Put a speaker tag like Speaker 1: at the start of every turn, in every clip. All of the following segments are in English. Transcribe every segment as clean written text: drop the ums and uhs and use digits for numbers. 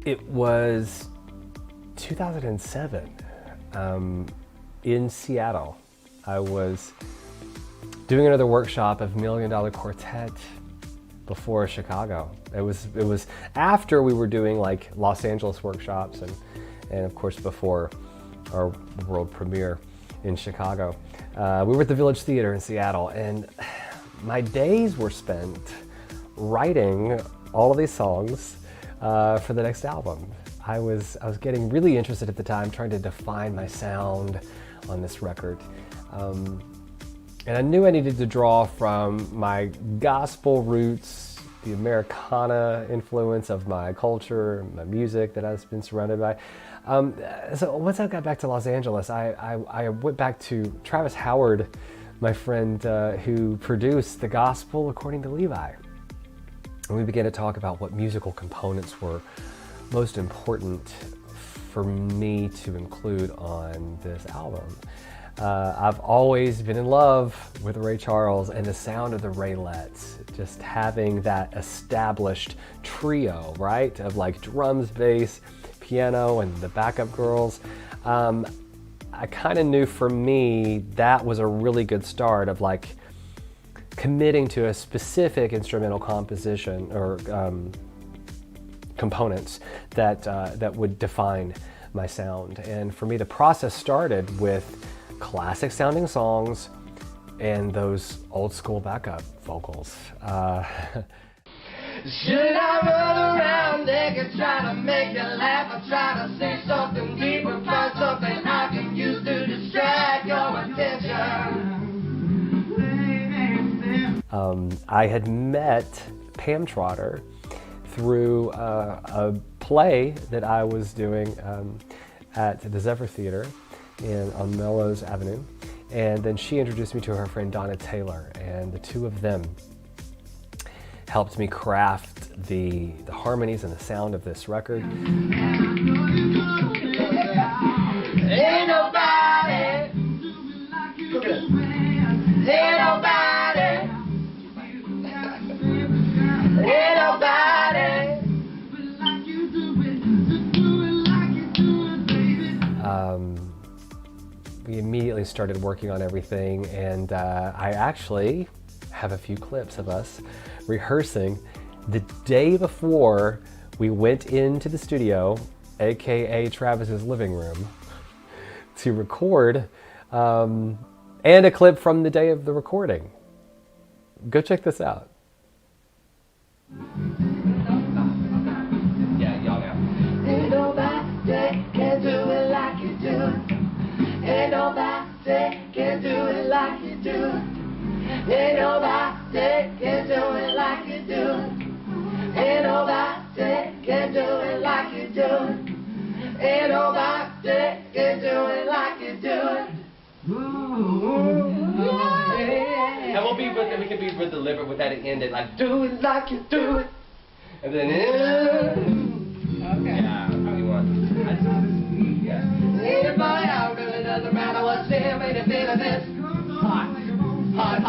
Speaker 1: It was 2007 in Seattle. I was doing another workshop of $1 Million Quartet before Chicago. It was after we were doing like Los Angeles workshops and of course before our world premiere in Chicago. We were at the Village Theater in Seattle, and my days were spent writing all of these songs for the next album. I was getting really interested at the time, trying to define my sound on this record. And I knew I needed to draw from my gospel roots, the Americana influence of my culture, my music that I've been surrounded by. So once I got back to Los Angeles, I went back to Travis Howard, my friend who produced The Gospel According to Levi. And we began to talk about what musical components were most important for me to include on this album. I've always been in love with Ray Charles and the sound of the Raylettes, just having that established trio, right, of like drums, bass, piano, and the backup girls. I kind of knew for me that was a really good start of like committing to a specific instrumental composition or components that would define my sound. And for me, the process started with classic sounding songs and those old school backup vocals.
Speaker 2: Should I run around naked, try to make you laugh, or try to say something deeper, find something I can use to distract your attention?
Speaker 1: I had met Pam Trotter through a play that I was doing at the Zephyr Theater on Melrose Avenue, and then she introduced me to her friend Donna Taylor, and the two of them helped me craft the harmonies and the sound of this record.
Speaker 2: Ain't nobody, look at this. Ain't nobody, ain't nobody.
Speaker 1: We immediately started working on everything, and I actually have a few clips of us rehearsing the day before we went into the studio, aka Travis's living room, to record, and a clip from the day of the recording. Go check this out.
Speaker 2: Yeah, y'all got it. Ain't nobody can do it like you do. Ain't nobody can do it like you do. Ain't nobody can do it like you do. Ain't nobody can do it like you do. Ain't nobody can do it like you do. And we'll be with it. We can be with deliberate with that ended like do it like you do it. And then okay. Yeah, how you want? Anybody out really doesn't matter what's there, made it feel this hot. Hot.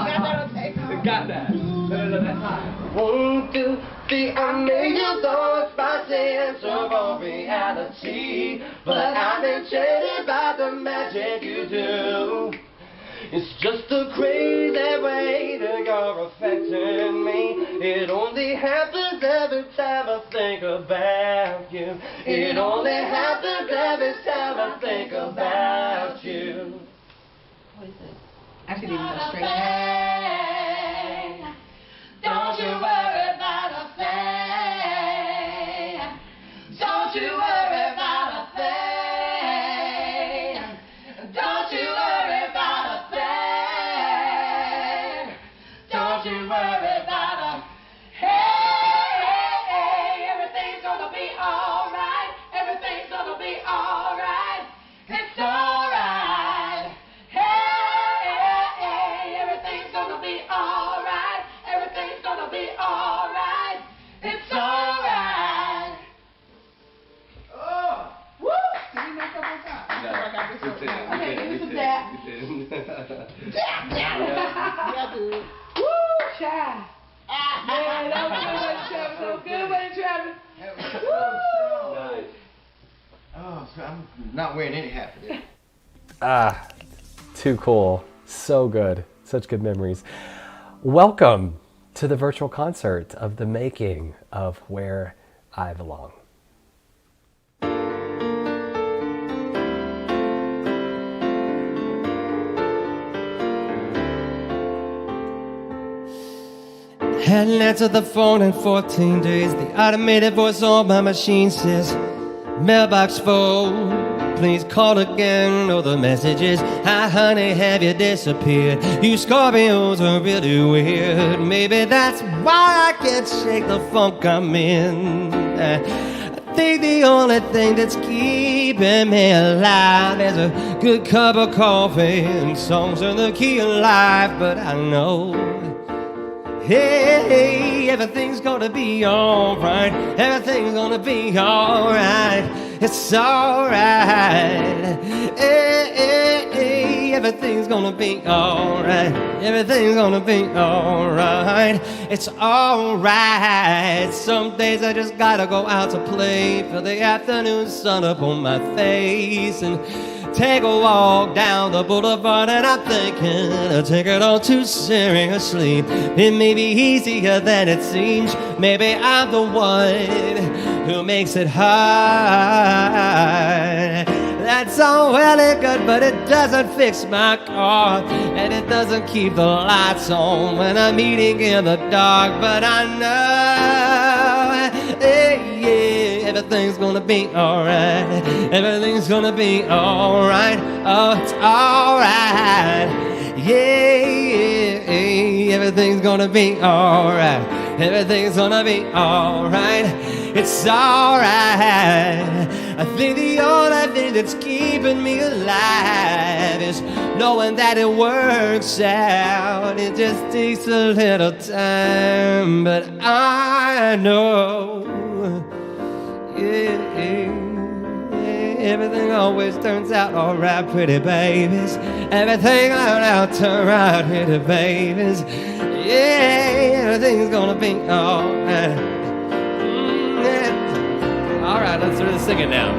Speaker 2: Got that. That's hot. Won't do the I made your thoughts by sense of all reality, but I'm enchanted by the magic you do. It's just a crazy way that you're affecting me. It only happens every time I think about you. It only happens every time I think about you.
Speaker 3: What is it? I should even go straight.
Speaker 2: Don't you worry about a thing. Don't you worry about a thing. Don't you worry about a thing. Don't you worry about a hey. Everything's gonna be alright. Everything's gonna be alright. It's alright. Hey, everything's gonna be alright. Everything's gonna be alright. It's alright. Oh, woo!
Speaker 3: Did we mess up on top?
Speaker 2: No,
Speaker 3: Okay, give me some dab.
Speaker 2: Yeah, dude.
Speaker 3: Woo! Child. Man, that was good, Travis. That was good, Travis. Woo!
Speaker 2: I'm not wearing any hat for this.
Speaker 1: Ah, too cool. So good. Such good memories. Welcome to the virtual concert of the making of Where I Belong.
Speaker 4: Hadn't answered the phone in 14 days. The automated voice on my machine says, mailbox full, please call again. Oh, the message is, hi honey, have you disappeared? You Scorpios are really weird. Maybe that's why I can't shake the funk I'm in. I think the only thing that's keeping me alive is a good cup of coffee and songs in the key of life. But I know, hey, everything's gonna be alright. Everything's gonna be alright. It's alright. Hey, everything's gonna be alright. Everything's gonna be alright. It's alright. Some days I just gotta go out to play, feel the afternoon sun up on my face, and take a walk down the boulevard, and I'm thinking I'll take it all too seriously. It may be easier than it seems. Maybe I'm the one who makes it hard. That's all well and good, but it doesn't fix my car, and it doesn't keep the lights on when I'm eating in the dark. But I know, hey, yeah, everything's gonna be alright. Everything's gonna be alright. Oh, it's alright. Yeah, everything's gonna be alright. Everything's gonna be alright. It's alright. I think the only thing that's keeping me alive is knowing that it works out. It just takes a little time, but I know, yeah, everything always turns out alright, pretty babies. Everything out turn out, pretty babies. Yeah, everything's gonna be alright. Alright, let's start singing now.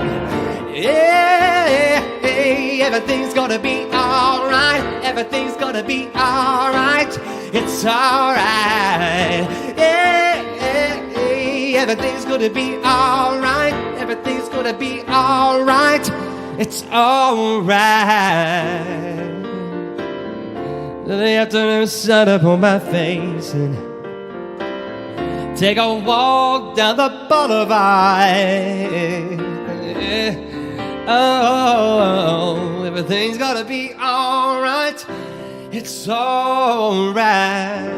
Speaker 4: Yeah, everything's gonna be alright. Everything's gonna be alright. It's alright. Yeah, everything's gonna be alright. Everything's gonna be alright. It's alright. The afternoon sun up on my face, and take a walk down the boulevard. Oh, everything's gonna be alright. It's alright.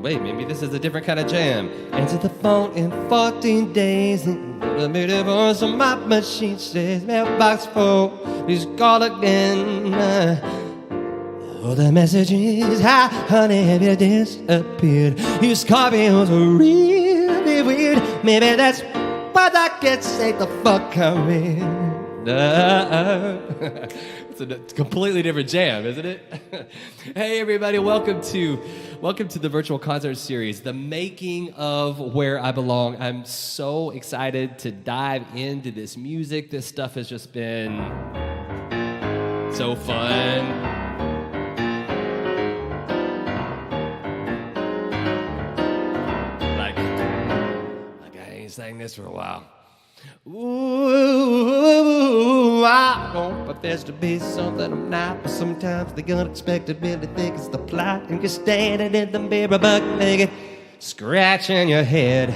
Speaker 4: Wait, maybe this is a different kind of jam. Answer the phone in 14 days, and the middle voice on my machine says, mailbox full, please call again. Oh, the message is, hi honey, have you disappeared? You Scorpios are really weird. Maybe that's why I can't say the fuck I'm in. It's a completely different jam, isn't it? Hey everybody, welcome to the virtual concert series, The Making of Where I Belong. I'm so excited to dive into this music. This stuff has just been so fun. Like I ain't sang this for a while. Ooh, I don't profess to be something I'm not, but sometimes the unexpected really think it's the plot, and you're standing in the mirror buck naked, scratching your head.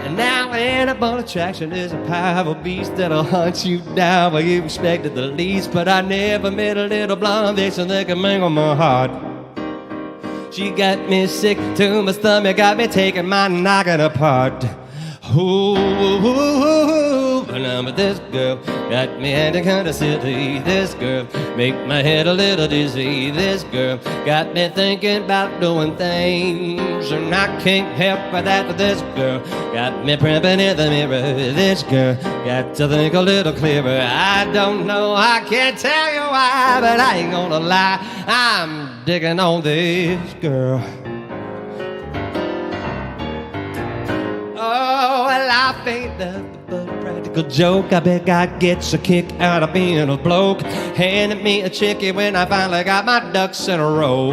Speaker 4: And now animal attraction is a powerful beast that'll hunt you down where you expected the least. But I never met a little blonde vixen that can mangle my heart. She got me sick to my stomach, got me taking my noggin apart. Ooh, but this girl got me acting kinda silly. This girl make my head a little dizzy. This girl got me thinking about doing things, and I can't help but that. This girl got me primping in the mirror. This girl got to think a little clearer. I don't know, I can't tell you why, but I ain't gonna lie, I'm digging on this girl. Oh, well, life ain't nothing but a practical joke. I bet God gets a kick out of being a bloke, handing me a chickie when I finally got my ducks in a row.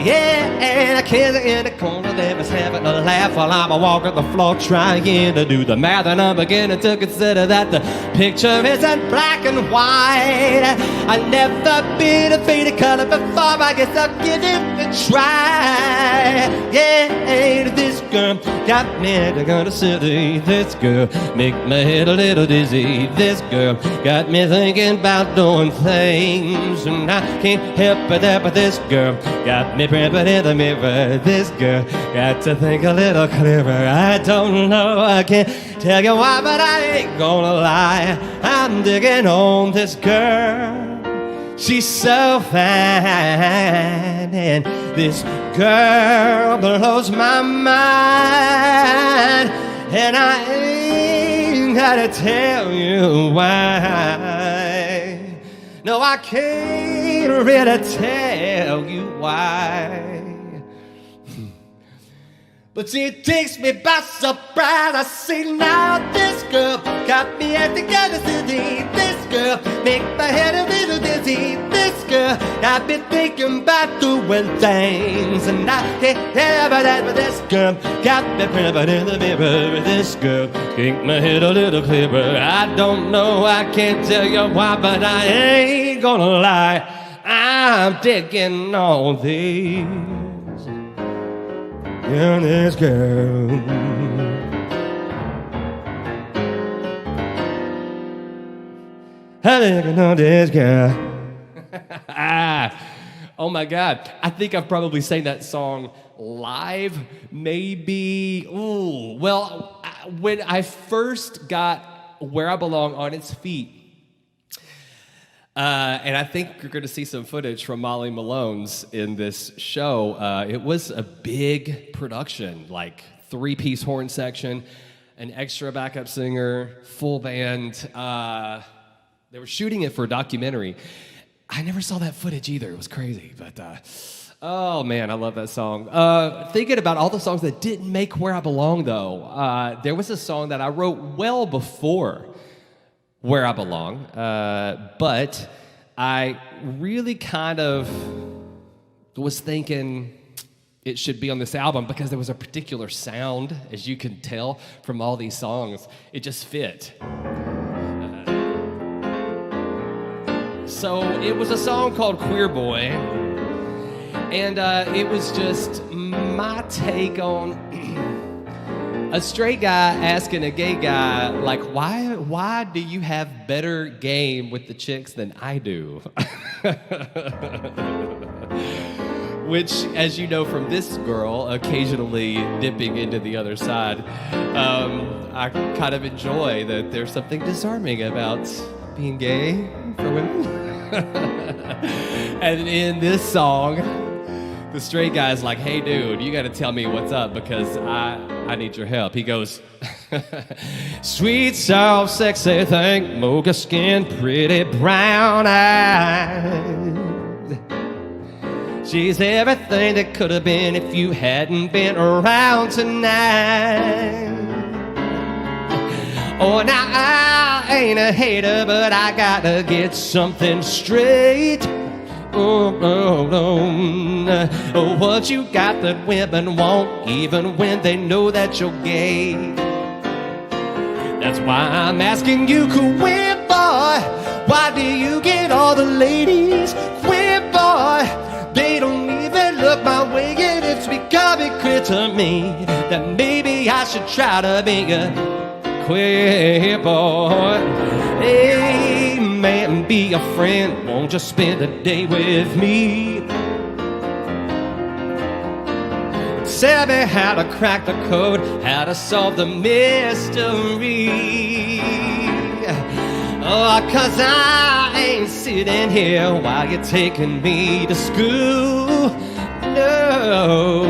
Speaker 4: Yeah, and a kid in the corner there was having a laugh while I'm walking the floor trying to do the math, and I'm beginning to consider that the picture isn't black and white. I've never been a faded color before, I guess I'll give it a try. Yeah, this girl got me gonna silly. This girl make my head a little dizzy. This girl got me thinking about doing things, and I can't help but that. But this girl got me primping in the mirror. This girl got to think a little clearer. I don't know, I can't tell you why, but I ain't gonna lie, I'm digging on this girl. She's so fine, and this girl blows my mind, and I ain't gotta tell you why. No, I can't really tell you why. But she takes me by surprise. I see now this girl got me acting kind of silly. This girl make my head a little dizzy. This girl I've been thinking about doing things, and I can't help that. But this girl got me primping in the mirror. This girl make my head a little clearer. I don't know, I can't tell you why, but I ain't gonna lie, I'm digging on these. Yeah, this girl. I'm digging on this girl. Oh my God. I think I've probably sang that song live, maybe. Ooh, well, when I first got Where I Belong on its feet, and I think you're going to see some footage from Molly Malone's in this show. It was a big production, like 3-piece horn section, an extra backup singer, full band. They were shooting it for a documentary. I never saw that footage either. It was crazy. But, oh, man, I love that song. Thinking about all the songs that didn't make Where I Belong, though, there was a song that I wrote well before Where I Belong, but I really kind of was thinking it should be on this album because there was a particular sound, as you can tell from all these songs. It just fit. So it was a song called Queer Boy, and it was just my take on a straight guy asking a gay guy, like, why do you have better game with the chicks than I do? Which, as you know from this girl, occasionally dipping into the other side, I kind of enjoy that there's something disarming about being gay for women. And in this song, the straight guy's like, hey, dude, you got to tell me what's up because I need your help. He goes, sweet, soft, sexy thing, mocha skin, pretty brown eyes. She's everything that could have been if you hadn't been around tonight. Oh, now I ain't a hater, but I gotta get something straight. Oh, what you got that women want, even when they know that you're gay. That's why I'm asking you, queer boy, why do you get all the ladies? Queer boy, they don't even look my way, and it's becoming clear to me that maybe I should try to be a queer boy. Hey man, be a friend, won't you spend a day with me? tell me how to crack the code, how to solve the mystery. Oh, 'cause I ain't sitting here while you're taking me to school. No,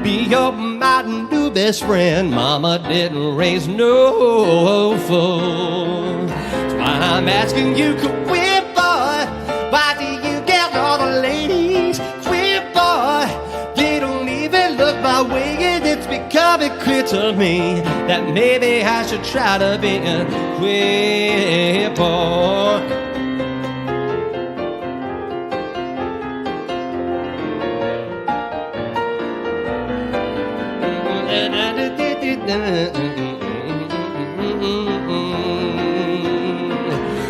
Speaker 4: be your my new best friend. Mama didn't raise no fool. That's why I'm asking you, queer boy, why do you get all the ladies? Queer boy, they don't even look my way, and it's becoming clear to me that maybe I should try to be a queer boy.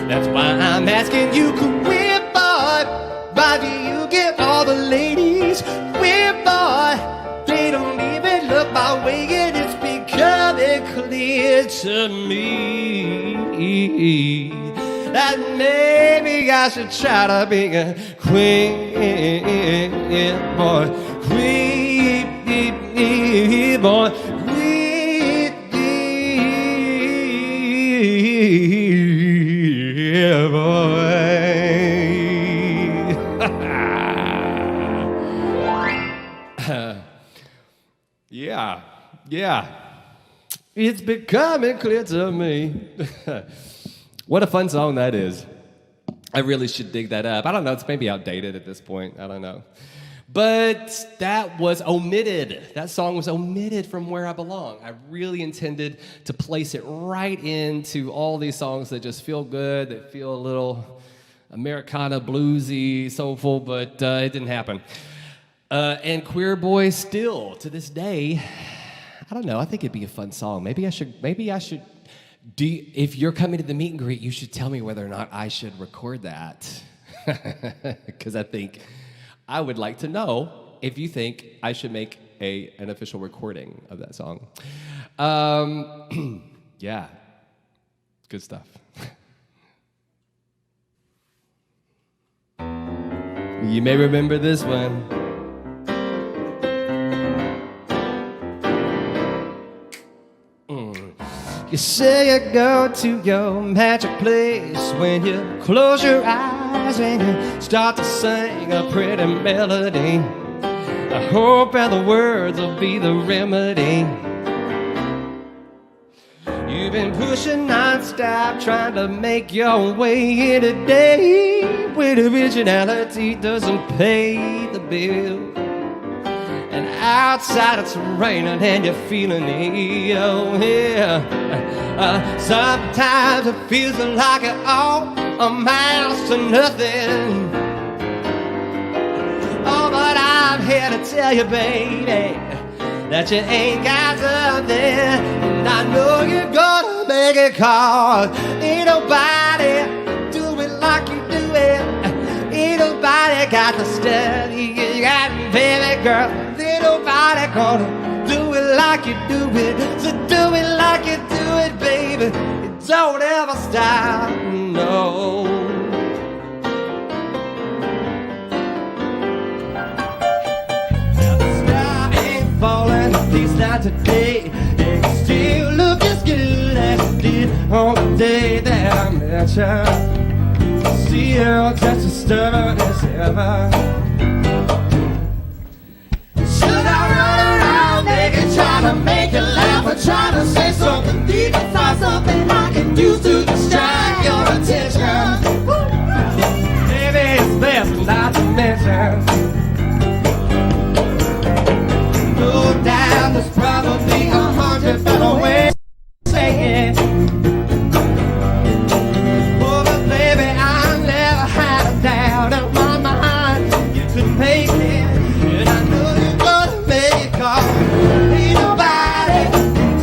Speaker 4: That's why I'm asking you, queer boy, why do you get all the ladies? Queer boy, they don't even look my way, and it's becoming clear to me that maybe I should try to be a queer boy, queer boy, queer boy. Yeah. It's becoming clear to me. What a fun song that is. I really should dig that up. I don't know, it's maybe outdated at this point. I don't know. But that was omitted. That song was omitted from Where I Belong. I really intended to place it right into all these songs that just feel good, that feel a little Americana, bluesy, soulful, but it didn't happen. And Queer Boy still, to this day, I don't know, I think it'd be a fun song. Maybe I should, if you're coming to the meet and greet, you should tell me whether or not I should record that. Because I think I would like to know if you think I should make an official recording of that song. Yeah, good stuff. You may remember this one. You say you go to your magic place when you close your eyes and you start to sing a pretty melody. I hope that the words will be the remedy. You've been pushing non-stop, trying to make your way here today, when originality doesn't pay the bill. And outside it's raining and you're feeling it, oh yeah. Sometimes it feels like it all amounts to nothing. Oh, but I'm here to tell you, baby, that you ain't got something. And I know you're gonna make it, 'cause ain't nobody do it like you do it. Ain't nobody got the stuff you got, baby girl. Ain't nobody gonna do it like you do it. So do it like you do it, baby. Don't ever stop, no. The sky ain't falling, at least not today. It still look as good as it did on the day that I met you. Still just as stubborn as ever. Should I run around naked, trying to make you laugh, or trying to say something deep inside, something I can use to distract your attention? Maybe it's best not to mention. No doubt there's probably 100 better ways to say it. Oh, but baby, I never had a doubt in my mind you could make it. And I know you're gonna make it, 'cause ain't nobody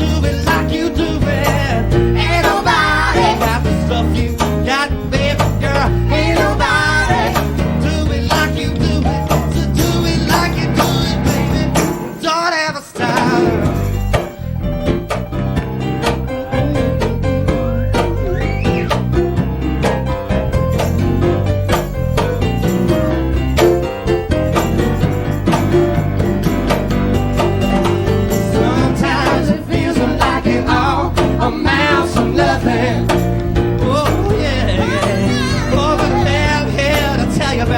Speaker 4: do it like you do it. Ain't nobody got the stuff you got, baby girl.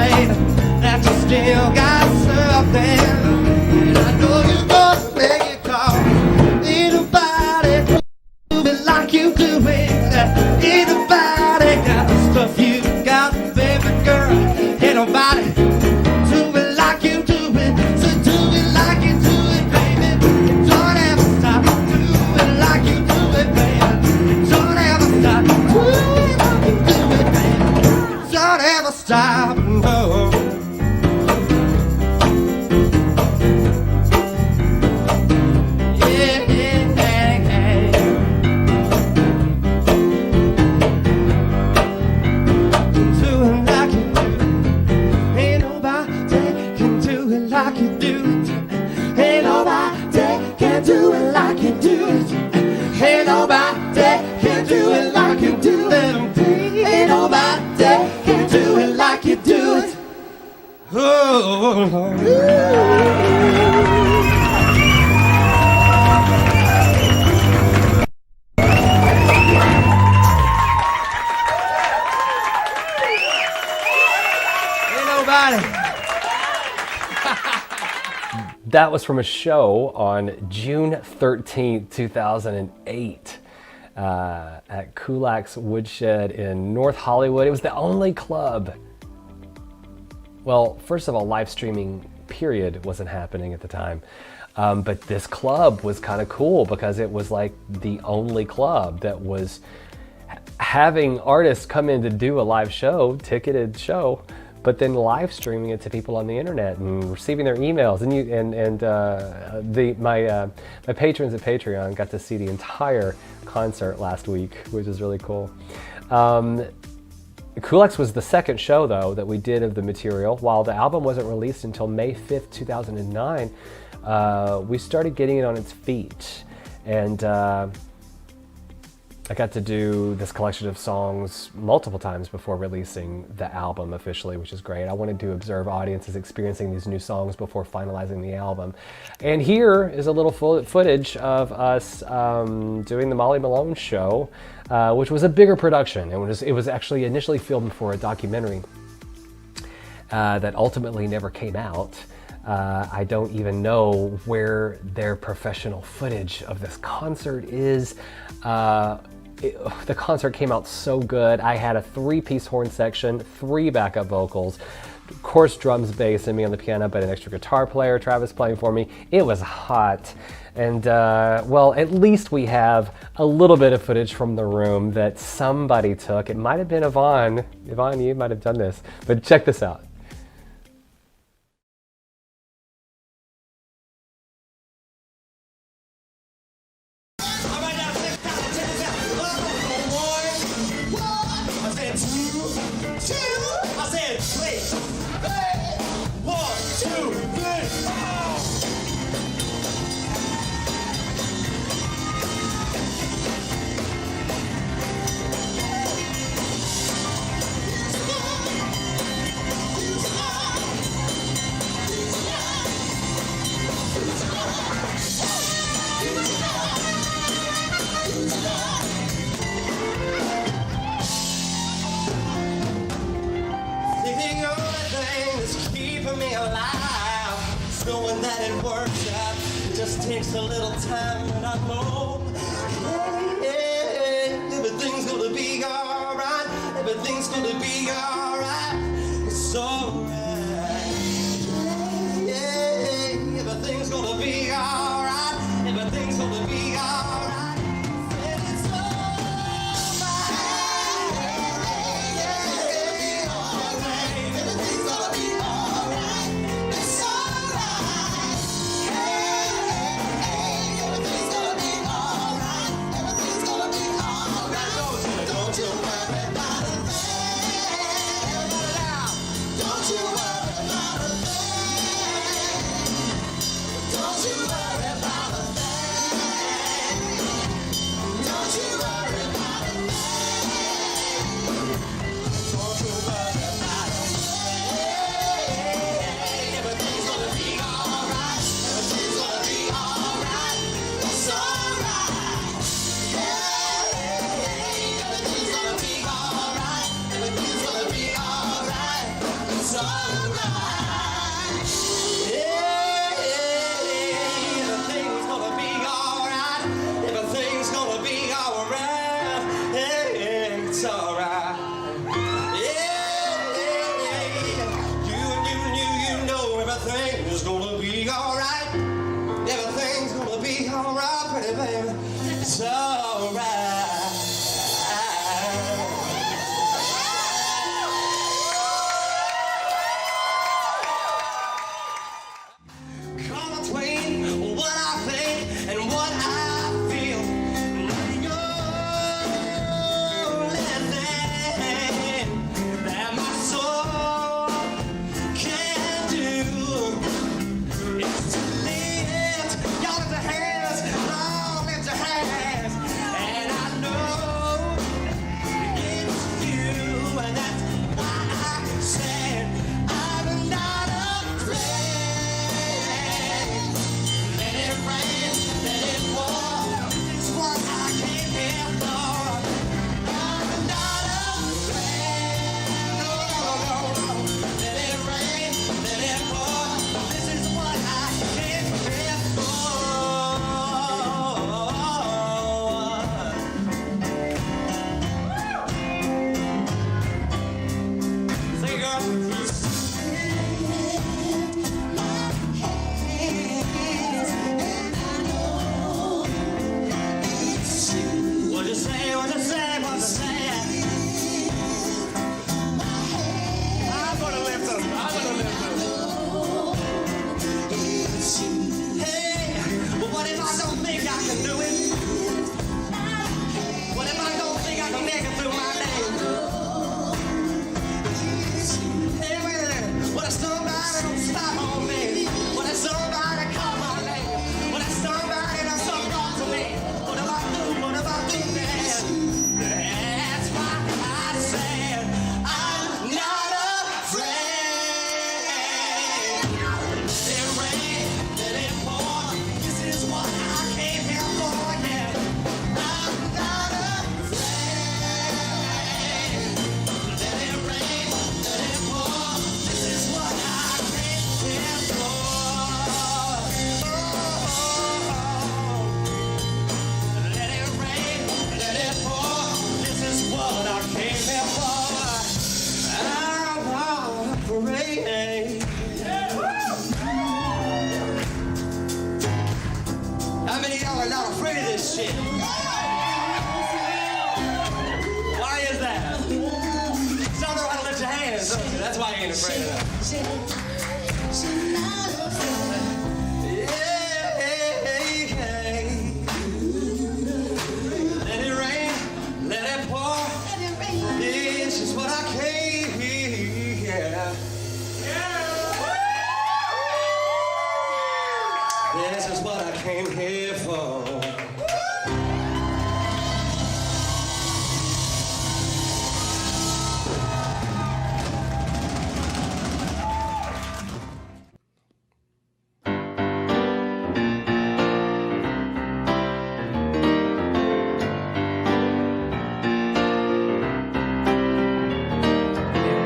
Speaker 4: baby, that you still got something. And I know you're gonna make it call. Ain't nobody do it like you do it. Ain't nobody got the stuff you got, baby girl. Ain't nobody do it like you do it. So do it like you do it, baby. Don't ever stop. Do it like you do it, baby. Don't ever stop. Do it like you do it, baby. Don't ever stop. No. Yeah, yeah, yeah, yeah. Do it like you do. Ain't nobody can do it like you do. Ain't nobody can do it like you do. Ain't nobody can do it like you do. Ain't nobody can do it like you do it. Oh, Lord. Ain't nobody.
Speaker 1: That was from a show on June 13th, 2008 at Kulak's Woodshed in North Hollywood. It was the only club. Well, first of all, live streaming period wasn't happening at the time. But this club was kind of cool because it was like the only club that was having artists come in to do a live show, ticketed show, but then live streaming it to people on the internet and receiving their emails. And my patrons at Patreon got to see the entire concert last week, which is really cool. Kulak's was the second show, though, that we did of the material. While the album wasn't released until May 5th, 2009, we started getting it on its feet. And I got to do this collection of songs multiple times before releasing the album officially, which is great. I wanted to observe audiences experiencing these new songs before finalizing the album. And here is a little footage of us doing the Molly Malone show, which was a bigger production. It was actually initially filmed for a documentary that ultimately never came out. I don't even know where their professional footage of this concert is. The concert came out so good. I had a 3-piece horn section, 3 backup vocals, of course drums, bass, and me on the piano, but an extra guitar player, Travis, playing for me. It was hot. And well, at least we have a little bit of footage from the room that somebody took. It might have been Yvonne. Yvonne, you might have done this, but check this out.
Speaker 4: Knowing that it works out, it just takes a little time, and I know everything's gonna be alright. Everything's gonna be alright. It's alright. Yeah, everything's gonna be alright. Everything's gonna be alright. And it's alright. Yeah, everything's gonna be alright. It's alright. Everything's gonna be alright. Everything's gonna be alright. Don't you worry about a thing. How many of y'all are not afraid of this shit? Why is that? Some know how to lift your hands, don't you? That's why you ain't afraid of that. Let it rain, let it pour. This is what I came here. This is what I came here for.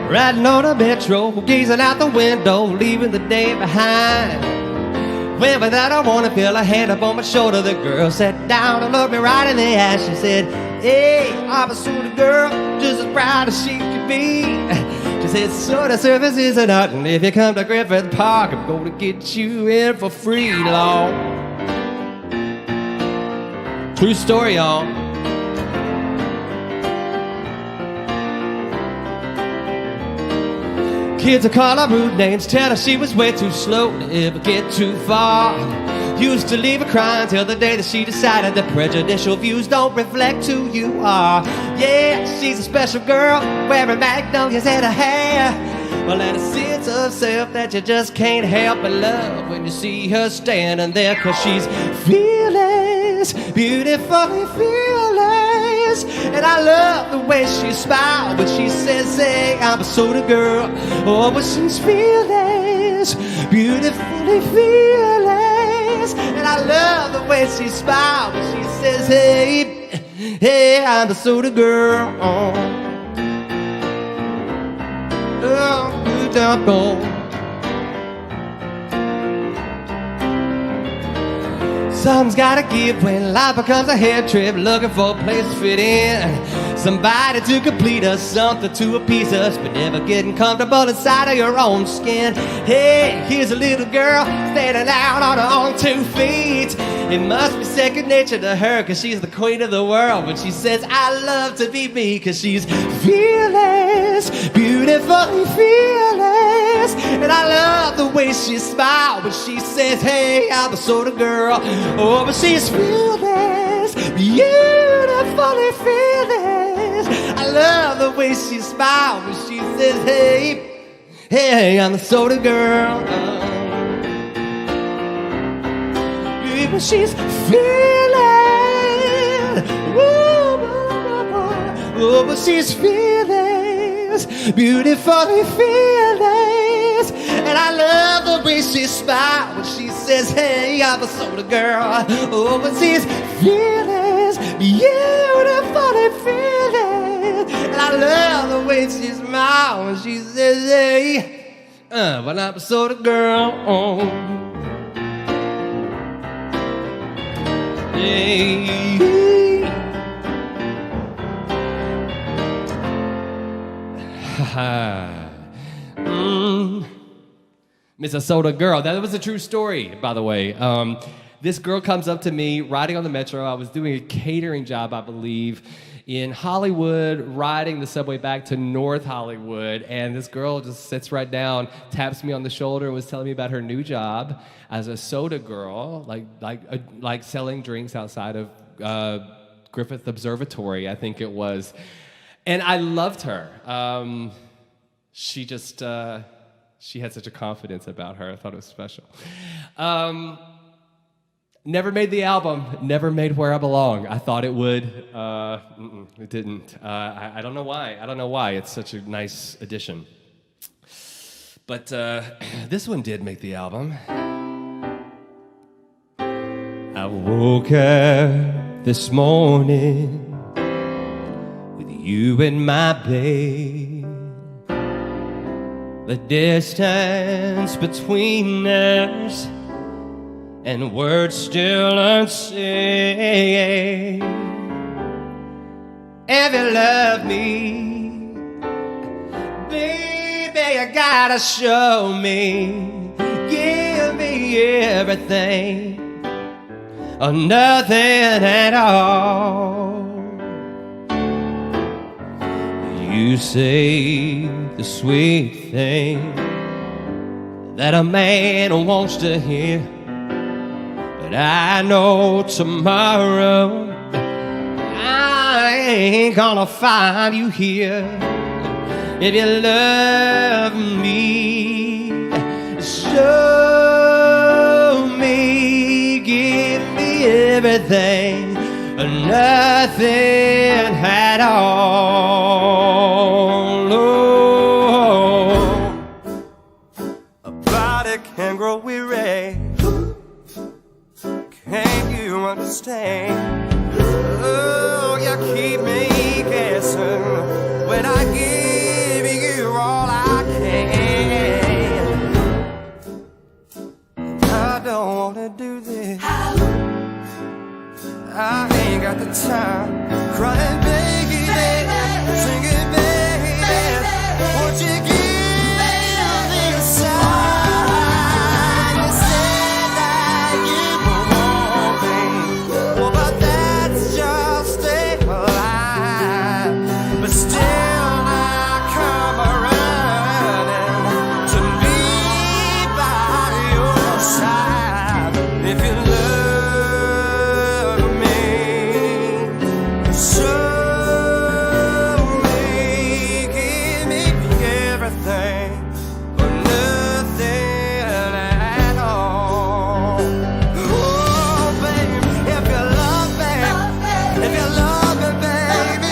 Speaker 4: Riding on a metro, gazing out the window, leaving the day behind. Well, without a warning, feel a hand up on my shoulder. The girl sat down and looked me right in the eyes. She said, "Hey, I'm a sort of girl, just as proud as she could be." She said, "Sort of service is an art, and if you come to Griffith Park, I'm going to get you in for free, Lord." True story, y'all. Kids would call her rude names, tell her she was way too slow to ever get too far. Used to leave her crying till the day that she decided that prejudicial views don't reflect who you are. Yeah, she's a special girl, wearing magnolias in her hair. Well, and a sense of self that you just can't help but love when you see her standing there, 'cause she's fearless, beautifully fearless. And I love the way she smiles when she says, "Hey, I'm a soda girl." Oh, but she's fearless, beautifully fearless. And I love the way she smiles when she says, "Hey, hey, I'm the soda girl." Oh, good doggone. Something's gotta give when life becomes a head trip, looking for a place to fit in. Somebody to complete us, something to appease us, but never getting comfortable inside of your own skin. Hey, here's a little girl standing out on her own 2 feet. It must be second nature to her, 'cause she's the queen of the world. But she says, "I love to be me," 'cause she's fearless, beautifully fearless. And I love the way she smiles when she says, "Hey, I'm the sort of girl." Oh, but she's fearless, beautifully fearless. I love the way she smiles when she says, "Hey, hey, I'm the sort of girl." But she's fearless. Oh, but she's fearless, beautifully fearless. And I love the way she smiles when she says, "Hey, I'm a soda girl." Oh, but she's fearless, beautifully fearless. And I love the way she smiles when she says, "Hey, but I'm a soda girl." Oh. Hey. Miss a Soda Girl. That was a true story, by the way. This girl comes up to me riding on the metro. I was doing a catering job, I believe, in Hollywood, riding the subway back to North Hollywood, and this girl just sits right down, taps me on the shoulder, and was telling me about her new job as a soda girl, like selling drinks outside of Griffith Observatory, I think it was. And I loved her. She had such a confidence about her. I thought it was special. Never made the album, never made Where I Belong. I thought it would. It didn't. I don't know why. I don't know why. It's such a nice addition. But this one did make the album. I woke up this morning with you in my bed. The distance between us and words still unsaid. If you love me, baby, you gotta show me. Give me everything or nothing at all. You say the sweet thing that a man wants to hear, but I know tomorrow I ain't gonna find you here. If you love me, show me, give me everything or nothing at all. Oh, a body can grow weary. Can you understand? Oh, you keep me guessing when I give you all I can. I don't wanna do this. I ain't got the time. Crying, baby, singing, baby, won't you give me a sign? You said that you were wanting, well, but that's just a lie. But still I come running to be by your side. If you love me, show me, give me everything or nothing at all. Oh, baby, if you love me, if you love me, baby,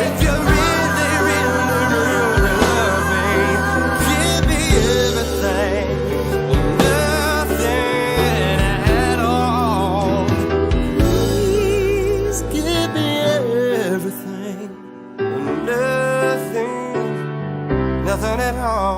Speaker 4: if you really, really, really love me, give me everything or nothing at all. Please give me everything or nothing at all.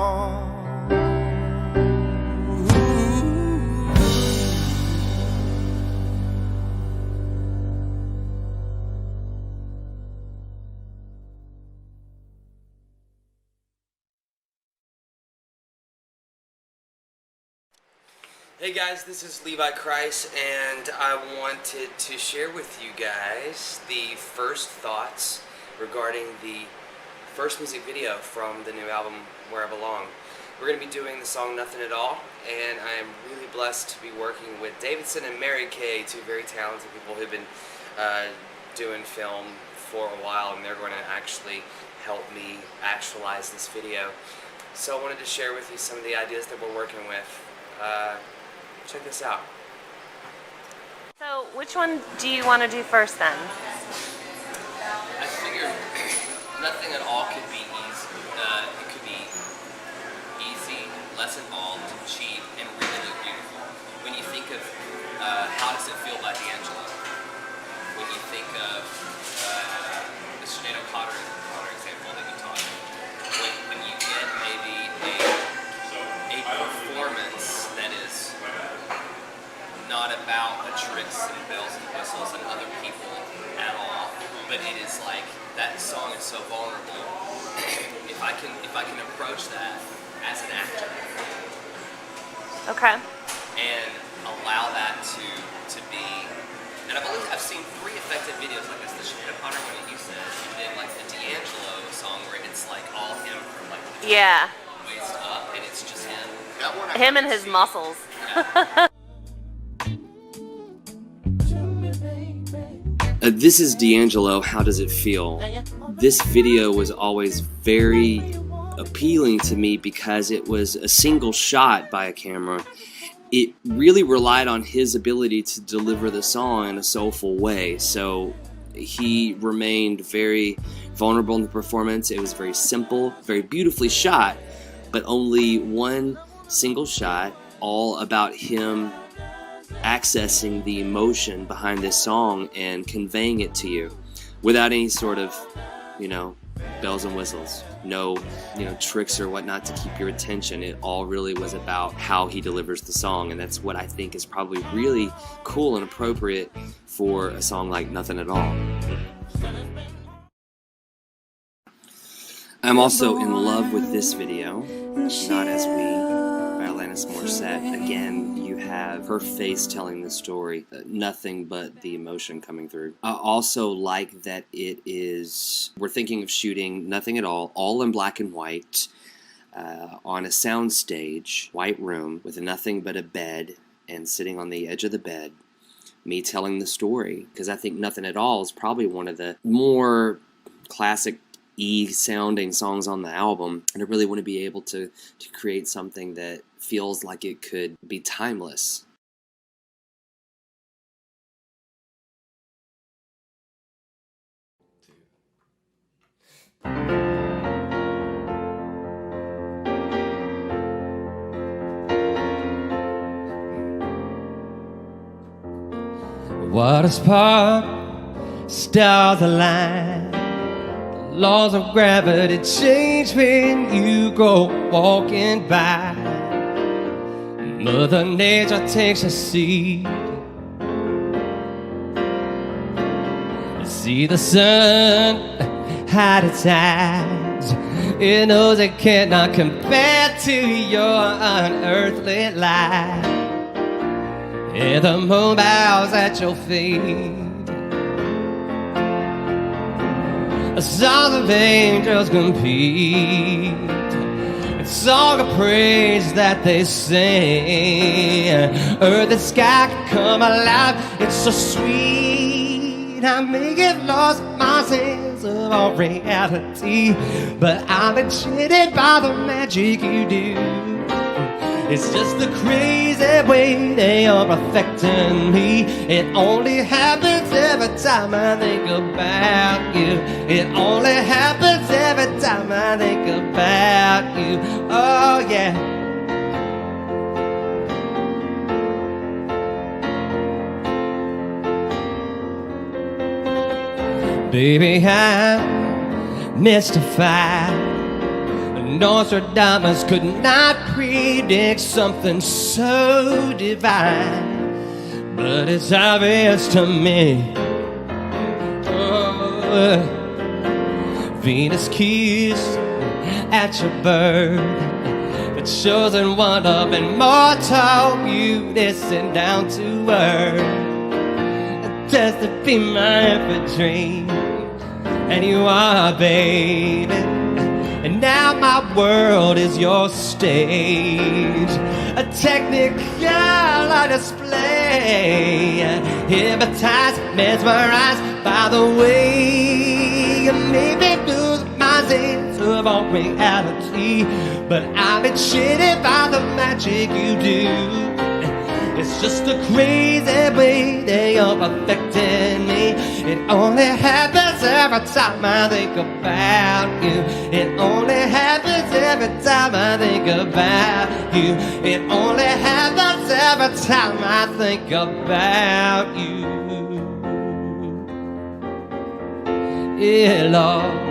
Speaker 5: Hey guys, this is Levi Christ, and I wanted to share with you guys the first thoughts regarding the first music video from the new album, Where I Belong. We're going to be doing the song Nothing at All, and I am really blessed to be working with Davidson and Mary Kay, two very talented people who've been doing film for a while, and they're going to actually help me actualize this video. So I wanted to share with you some of the ideas that we're working with. Check this out.
Speaker 6: So, which one do you want to do first then?
Speaker 5: I figured Nothing at All could be easy. It could be easy, less involved, cheap, and really look beautiful. When you think of How Does It Feel by D'Angelo, when you think of the Sinead O'Connor example that you taught, when you get maybe a performance that is not about the tricks and bells and whistles and other people at all, but it is like that song is so vulnerable. If I can approach that as
Speaker 6: Okay.
Speaker 5: and allow that to be. And I've seen 3 effective videos like this: the Shania Potter one that you said, and then like the D'Angelo song where it's like all him from like the
Speaker 6: Yeah.
Speaker 5: waist up, and it's just him.
Speaker 2: That one I
Speaker 6: Him and
Speaker 2: couldn't
Speaker 6: his
Speaker 2: see.
Speaker 6: muscles.
Speaker 7: This is D'Angelo, How Does It Feel? This video was always very appealing to me because it was a single shot by a camera. It really relied on his ability to deliver the song in a soulful way, so he remained very vulnerable in the performance. It was very simple, very beautifully shot, but only one single shot, all about him accessing the emotion behind this song and conveying it to you without any sort of, bells and whistles. No, tricks or whatnot to keep your attention. It all really was about how he delivers the song, and that's what I think is probably really cool and appropriate for a song like Nothing at All. I'm also in love with this video, Not As We, by Alanis Morissette. Again, you have her face telling the story, nothing but the emotion coming through. I also like that we're thinking of shooting Nothing at all in black and white, on a sound stage, white room, with nothing but a bed, and sitting on the edge of the bed, me telling the story, because I think Nothing at All is probably one of the more classic sounding songs on the album, and I really want to be able to create something that feels like it could be timeless.
Speaker 4: What a spark, stars align. The laws of gravity change when you go walking by. Mother Nature takes a seat. See the sun hide its eyes. It knows it cannot compare to your unearthly light. And the moon bows at your feet. A song of angels compete. It's song of praise that they sing. Earth and sky can come alive. It's so sweet. I may get lost in my sense of all reality, but I'm enchanted by the magic you do. It's just the crazy way they are affecting me. It only happens every time I think about you. It only happens every time I think about you. Oh yeah. Baby, I'm mystified. Nostradamus could not predict something so divine, but it's obvious to me. Oh, Venus kissed at your birth, the chosen one of immortal beauty sent down to earth, just to be my every dream. And you are, baby. And now my world is your stage, a technicolor display, hypnotized, mesmerized by the way you made me lose my sense of all reality. But I'm enchanted by the magic you do. It's just a crazy way they are affecting me. It only happens every time I think about you. It only happens every time I think about you. It only happens every time I think about you. Yeah, Lord.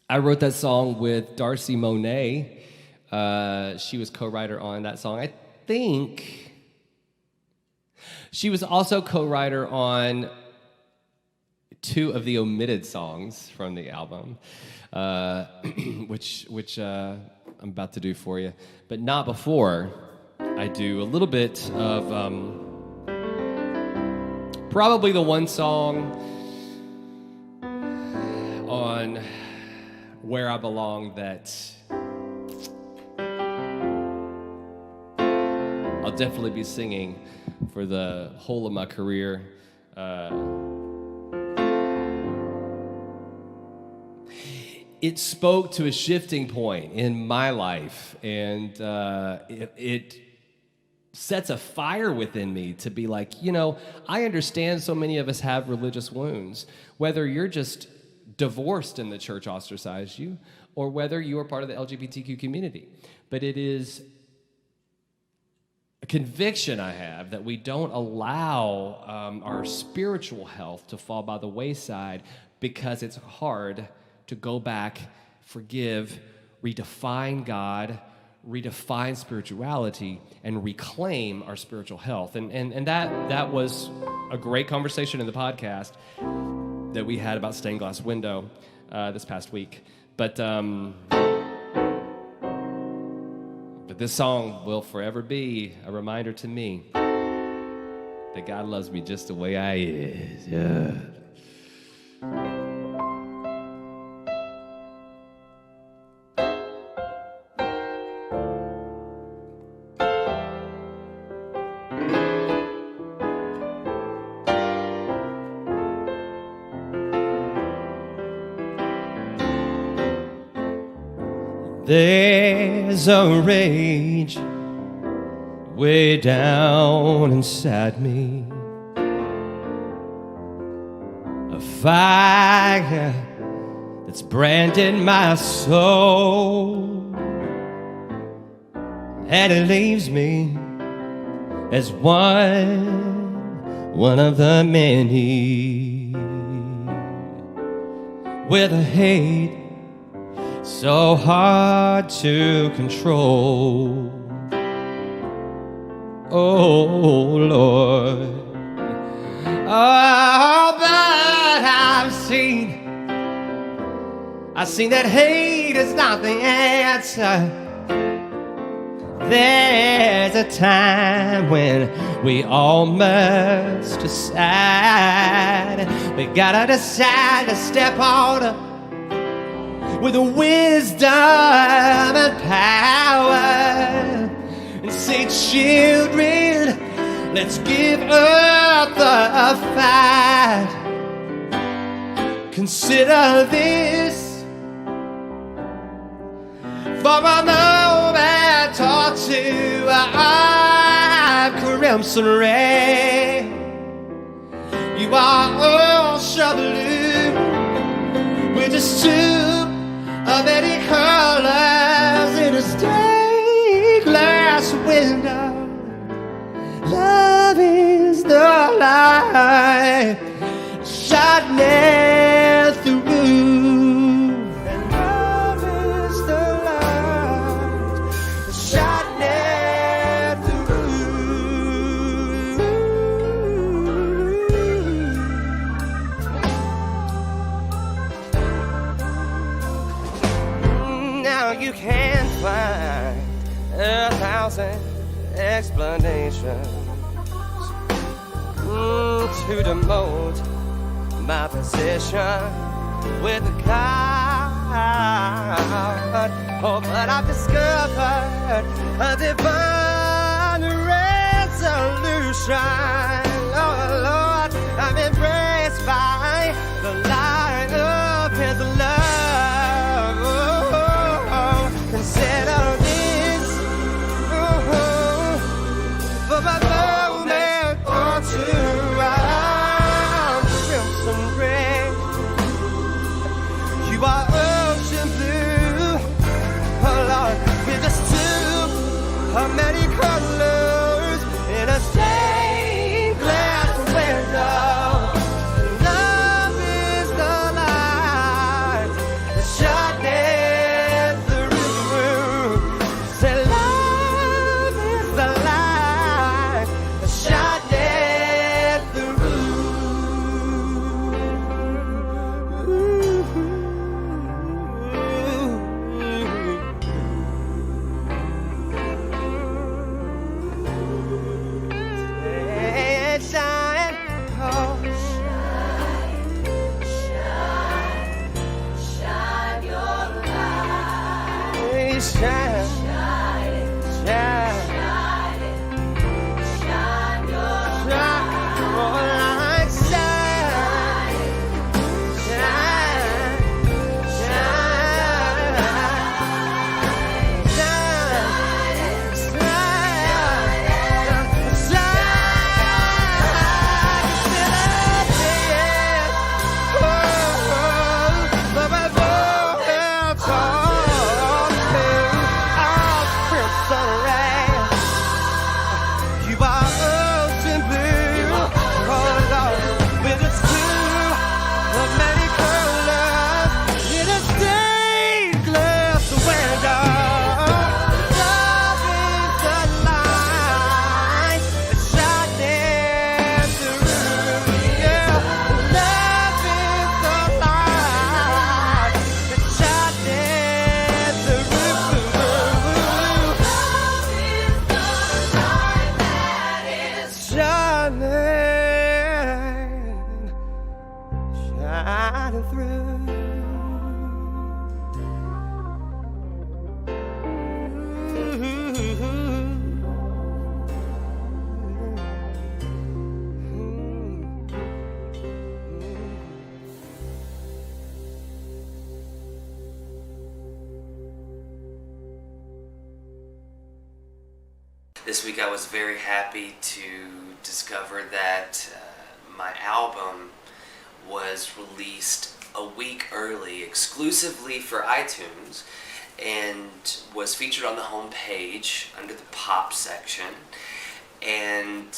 Speaker 4: I wrote that song with Darcy Monet. She was co-writer on that song. I think she was also co-writer on 2 of the omitted songs from the album, which I'm about to do for you, but not before I do a little bit of probably the one song on Where I Belong that I'll definitely be singing for the whole of my career. It spoke to a shifting point in my life, and it sets a fire within me to be like, you know, I understand so many of us have religious wounds, whether you're just divorced and the church ostracized you, or whether you are part of the LGBTQ community. But it is a conviction I have that we don't allow our spiritual health to fall by the wayside because it's hard to go back, forgive, redefine God, redefine spirituality, and reclaim our spiritual health. And that was a great conversation in the podcast that we had about stained glass window this past week. But this song will forever be a reminder to me that God loves me just the way I is. Yeah. There's a rage way down inside me, a fire that's branded my soul, and it leaves me as one of the many, with a hate so hard to control. Oh Lord, oh, but I've seen that hate is not the answer. There's a time when we all must decide. We gotta decide to step on up with wisdom and power, and say, children, let's give earth a fight. Consider this for a moment or two. I'm crimson red, you are ocean blue. We're just two of many colors in a stained glass window. Love is the light shining through. And love is the light shining through. Now you can find 1,000 explanations to demote my position with God. Oh, but I've discovered a divine resolution. Oh Lord, I'm embraced by the light of His love. Oh, consider this for my moment or two. I'm crimson red, you are ocean blue. Oh Lord, we're just two of many colors in a stained glass window. Love is the light that shines please shine, shine, shine your light, shine, shine, shining through.
Speaker 7: This week I was very happy to discover that my album was released a week early exclusively for iTunes and was featured on the home page under the pop section. And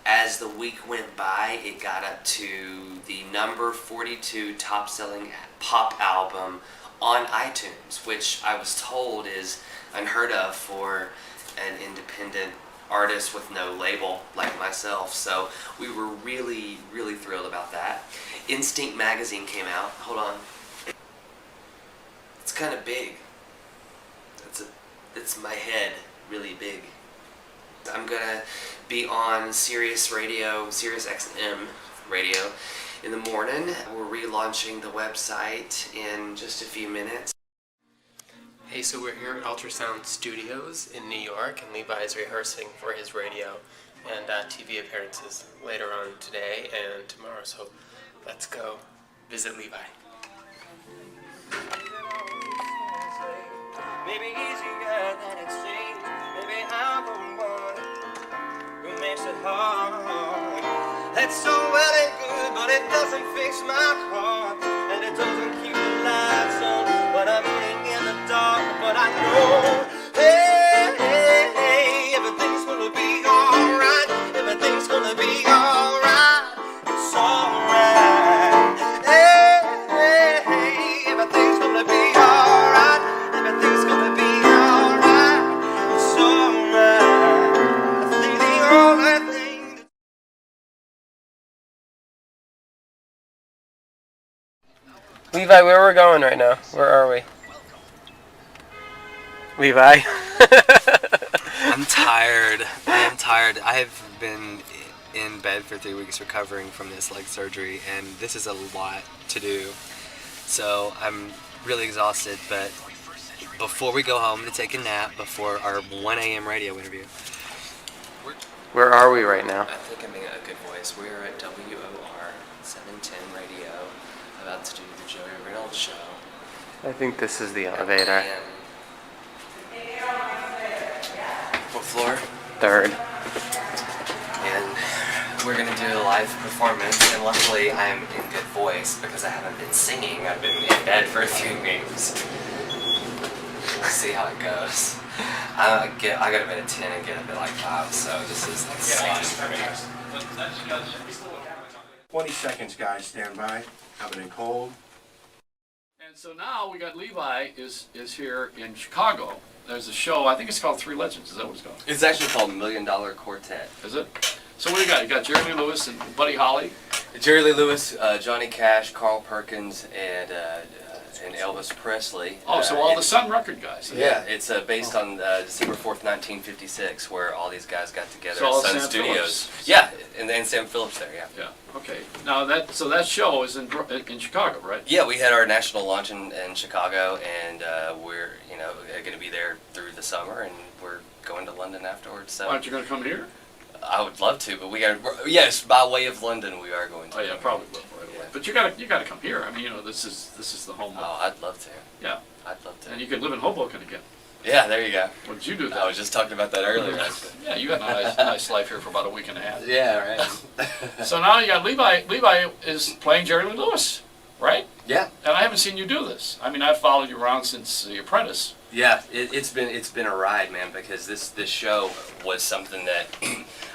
Speaker 7: as the week went by, it got up to the number 42 top-selling pop album on iTunes, which I was told is unheard of for an independent artist with no label like myself. So we were really, really thrilled about that. Instinct magazine came out. Hold on. It's kind of big. It's my head really big. I'm gonna be on Sirius Radio, Sirius XM radio in the morning. We're relaunching the website in just a few minutes.
Speaker 8: Hey, so we're here at Ultrasound Studios in New York, and Levi is rehearsing for his radio and TV appearances later on today and tomorrow, so let's go visit Levi.
Speaker 4: Maybe easier than it seems. Maybe I'm the one who makes it hard. That's so well and good, but it doesn't fix my heart, and it doesn't keep the lights on when I'm in the dark. But I know, hey, hey, hey, everything's gonna be alright. Everything's gonna be alright. It's alright. Hey, hey, hey, everything's gonna be alright. Everything's gonna be alright. It's alright. I think the only thing.
Speaker 8: Levi, where are we going right now? Where are we? Levi?
Speaker 7: I'm tired. I am tired. I have been in bed for 3 weeks recovering from this leg surgery, and this is a lot to do. So I'm really exhausted, but before we go home to take a nap before our 1 a.m. radio interview.
Speaker 8: Where are we right now?
Speaker 7: I think I'm in a good voice. We're at WOR 710 radio, about to do the Joey Reynolds show.
Speaker 8: I think this is the elevator.
Speaker 7: What floor?
Speaker 8: Third.
Speaker 7: And we're gonna do a live performance, and luckily I'm in good voice because I haven't been singing. I've been in bed for a few weeks. We'll see how it goes. I go to bed at 10 and get up at like 5, so this is insane.
Speaker 9: 20 seconds, guys. Stand by. Coming in cold.
Speaker 10: And so now we got Levi is here in Chicago. There's a show, I think it's called Three Legends. Is that what it's called?
Speaker 7: It's actually called $1 Million Quartet.
Speaker 10: Is it? So what do you got? You got Jeremy Lewis and Buddy Holly.
Speaker 7: Jerry Lee Lewis, Johnny Cash, Carl Perkins, and
Speaker 5: and Elvis Presley.
Speaker 10: Oh, so all the Sun record guys.
Speaker 5: Yeah, it's based on December 4th, 1956, where all these guys got together
Speaker 10: So
Speaker 5: at
Speaker 10: all
Speaker 5: Sun
Speaker 10: Sam
Speaker 5: Studios.
Speaker 10: Phillips.
Speaker 5: Yeah, and then Sam Phillips there, yeah.
Speaker 10: Yeah, okay. Now that show is in Chicago, right?
Speaker 5: Yeah, we had our national launch in Chicago, and we're going to be there through the summer, and we're going to London afterwards. So
Speaker 10: Aren't you going to come here?
Speaker 5: I would love to, but yes, by way of London, we are going to.
Speaker 10: Oh yeah, probably will.
Speaker 5: Yeah.
Speaker 10: But you gotta come here. I mean, this is the home.
Speaker 5: Oh, I'd love to.
Speaker 10: Yeah.
Speaker 5: I'd love to.
Speaker 10: And you could live in Hoboken again.
Speaker 5: Yeah, there you go.
Speaker 10: What did you do?
Speaker 5: I was just talking about that earlier.
Speaker 10: Yeah, you had a nice life here for about a week and a half.
Speaker 5: Yeah, right.
Speaker 10: So now you got Levi. Levi is playing Jerry Lee Lewis, right?
Speaker 5: Yeah.
Speaker 10: And I haven't seen you do this. I mean, I've followed you around since The Apprentice.
Speaker 5: Yeah, it's been a ride, man, because this show was something that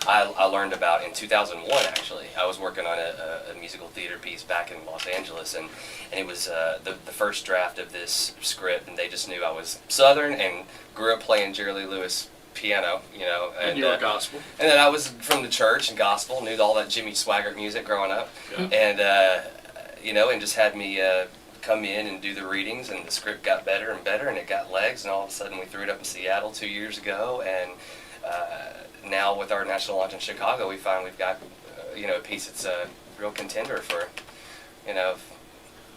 Speaker 5: I learned about in 2001. Actually, I was working on a musical theater piece back in Los Angeles, and it was the first draft of this script, and they just knew I was Southern and grew up playing Jerry Lee Lewis piano,
Speaker 10: And you were gospel.
Speaker 5: And then I was from the church and gospel, knew all that Jimmy Swaggart music growing up,
Speaker 10: Yeah.
Speaker 5: and and just had me come in and do the readings, and the script got better and better, and it got legs, and all of a sudden we threw it up in Seattle 2 years ago, and now with our national launch in Chicago, we find we've got a piece that's a real contender for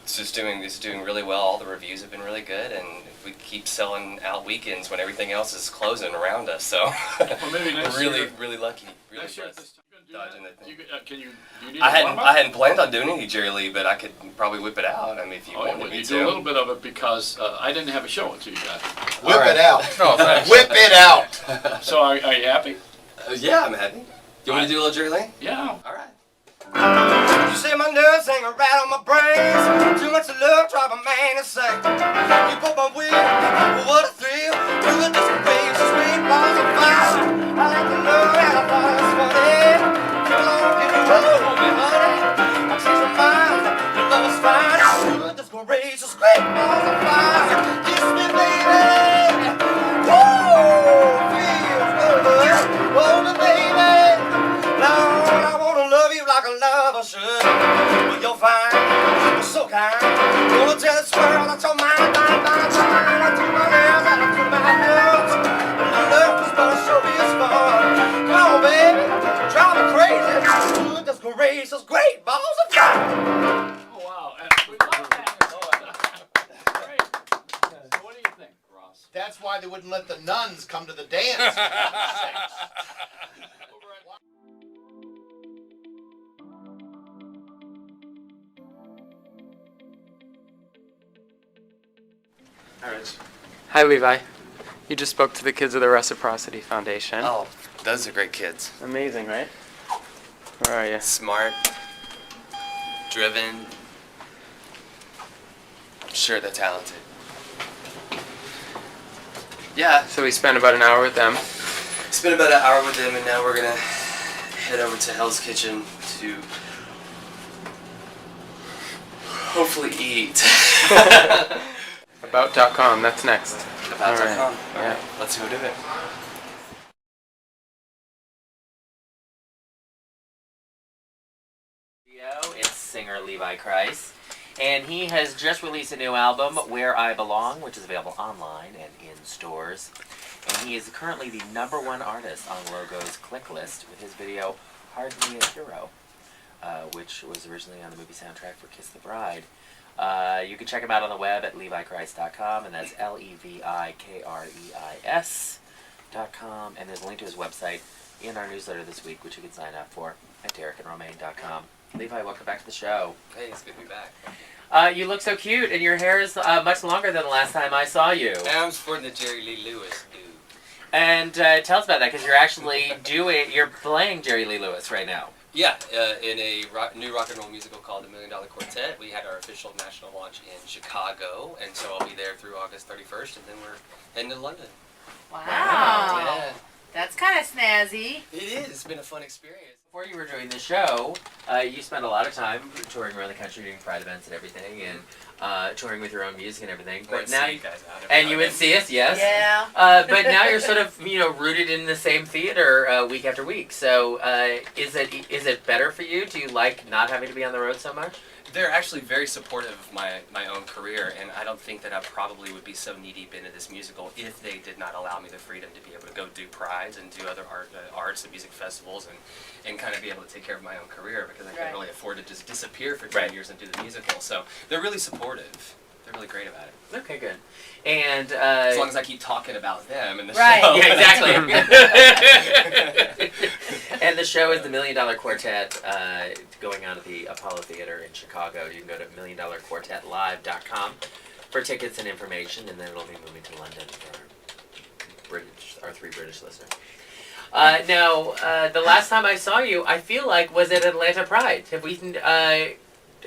Speaker 5: it's doing really well. All the reviews have been really good, and we keep selling out weekends when everything else is closing around us. So
Speaker 10: Well, maybe next
Speaker 5: we're really
Speaker 10: year.
Speaker 5: really lucky. Really
Speaker 10: Next year,
Speaker 5: blessed.
Speaker 10: this time,
Speaker 5: Dodging that thing.
Speaker 10: do you need
Speaker 5: I
Speaker 10: a
Speaker 5: hadn't
Speaker 10: warm-up?
Speaker 5: I hadn't planned on doing any Jerry Lee, but I could probably whip it out. I mean, if you
Speaker 10: Oh, yeah,
Speaker 5: wanted
Speaker 10: well,
Speaker 5: me
Speaker 10: you
Speaker 5: to.
Speaker 10: do a little bit of it because I didn't have a show until you got it.
Speaker 9: Whip
Speaker 5: All right.
Speaker 9: it out.
Speaker 5: Oh, thanks.
Speaker 9: Whip it out.
Speaker 10: So are you happy?
Speaker 5: Yeah, I'm happy. You want to do a little Jerry Lee?
Speaker 10: Yeah.
Speaker 5: All right.
Speaker 4: You say my nerves hang around on my brains. Too much love drive a man insane. You put my wheel, what a thrill. You got this waves, this rain balls of fire. I like to know and I thought it was funny. Come along, give me roll, me honey. I changed my mind, your love was fine. You got this raise, this great balls of fire. Kiss me, baby. Woo, feels good. Hold me, baby. Lord, I wanna love you like a lover should. But you're fine, you're so kind. Gonna tell this world that you're mine, mine, mine, mine. I do my nails and I do my notes. Love is gonna show me it's fun. Come on, baby, drive me crazy. Ooh, this gracious, great balls of fire.
Speaker 10: Oh, wow. And we love that. Great. So what do you think, Ross?
Speaker 9: That's why they wouldn't let the nuns come to the dance.
Speaker 5: All right.
Speaker 8: Hi, Levi. You just spoke to the kids of the Reciprocity Foundation.
Speaker 5: Oh, those are great kids.
Speaker 8: Amazing, right? Where are you?
Speaker 5: Smart, driven. I'm sure they're talented. Yeah,
Speaker 8: So we spent about an hour with them.
Speaker 5: spent about an hour with them, and now we're gonna head over to Hell's Kitchen to hopefully eat.
Speaker 8: About.com, that's next.
Speaker 5: About.com.
Speaker 8: All right.
Speaker 5: All
Speaker 8: Yeah.
Speaker 5: right, let's go do it.
Speaker 11: It's singer Levi Christ, and he has just released a new album, Where I Belong, which is available online and in stores. And he is currently the #1 artist on Logo's click list with his video Hardly a Hero, which was originally on the movie soundtrack for Kiss the Bride. You can check him out on the web at levikreis.com, and that's LEVIKREIS.com, and there's a link to his website in our newsletter this week, which you can sign up for at derekandromaine.com. Levi, welcome back to the show.
Speaker 5: Hey, it's good to be back.
Speaker 11: You look so cute, and your hair is much longer than the last time I saw you.
Speaker 5: I'm sporting the Jerry Lee Lewis dude.
Speaker 11: And tell us about that, because you're actually you're playing Jerry Lee Lewis right now.
Speaker 5: Yeah, in a new rock and roll musical called The $1 Million Quartet. We had our official national launch in Chicago, and so I'll be there through August 31st, and then we're heading to London.
Speaker 3: Wow.
Speaker 5: Yeah,
Speaker 3: That's kind of snazzy.
Speaker 5: it is. It's been a fun experience.
Speaker 11: Before you were doing the show, you spent a lot of time touring around the country doing Pride events and everything, and touring with your own music and everything. But now
Speaker 5: you guys out every
Speaker 11: and
Speaker 5: now
Speaker 11: you would
Speaker 5: then.
Speaker 11: see us, yes.
Speaker 3: Yeah.
Speaker 11: But now you're sort of rooted in the same theater week after week. So is it better for you? Do you like not having to be on the road so much?
Speaker 5: They're actually very supportive of my own career, and I don't think that I probably would be so knee-deep into this musical if they did not allow me the freedom to be able to go do prides and do other arts and music festivals and kind of be able to take care of my own career, because I can't really afford to just disappear for 10 years and do the musical. So they're really supportive. They're really great about it.
Speaker 11: Okay, good. And
Speaker 5: as long as I keep talking about them in the show.
Speaker 11: Yeah, exactly. And the show is the $1 Million Quartet, going on at the Apollo Theater in Chicago. You can go to $1millionQuartetLive.com for tickets and information, and then it'll be moving to London for our 3 British listeners. Now, the last time I saw you, I feel like, was at Atlanta Pride. Have we?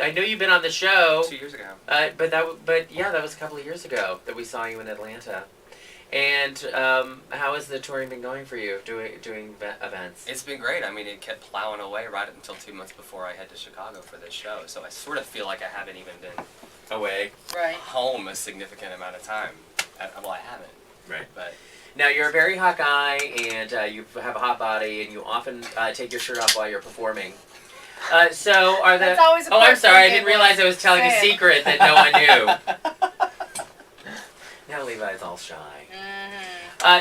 Speaker 11: I know you've been on the show.
Speaker 5: 2 years ago.
Speaker 11: But yeah, that was a couple of years ago that we saw you in Atlanta. And how has the touring been going for you, doing events?
Speaker 5: It's been great. I mean, it kept plowing away right up until 2 months before I head to Chicago for this show. So I sort of feel like I haven't even been home a significant amount of time. Well, I haven't.
Speaker 11: Right.
Speaker 5: But
Speaker 11: now, you're a very hot guy, and you have a hot body, and you often take your shirt off while you're performing. So are the...
Speaker 12: That's always a
Speaker 11: I'm sorry, I didn't realize I was telling a secret that no one knew. Now Levi's all shy.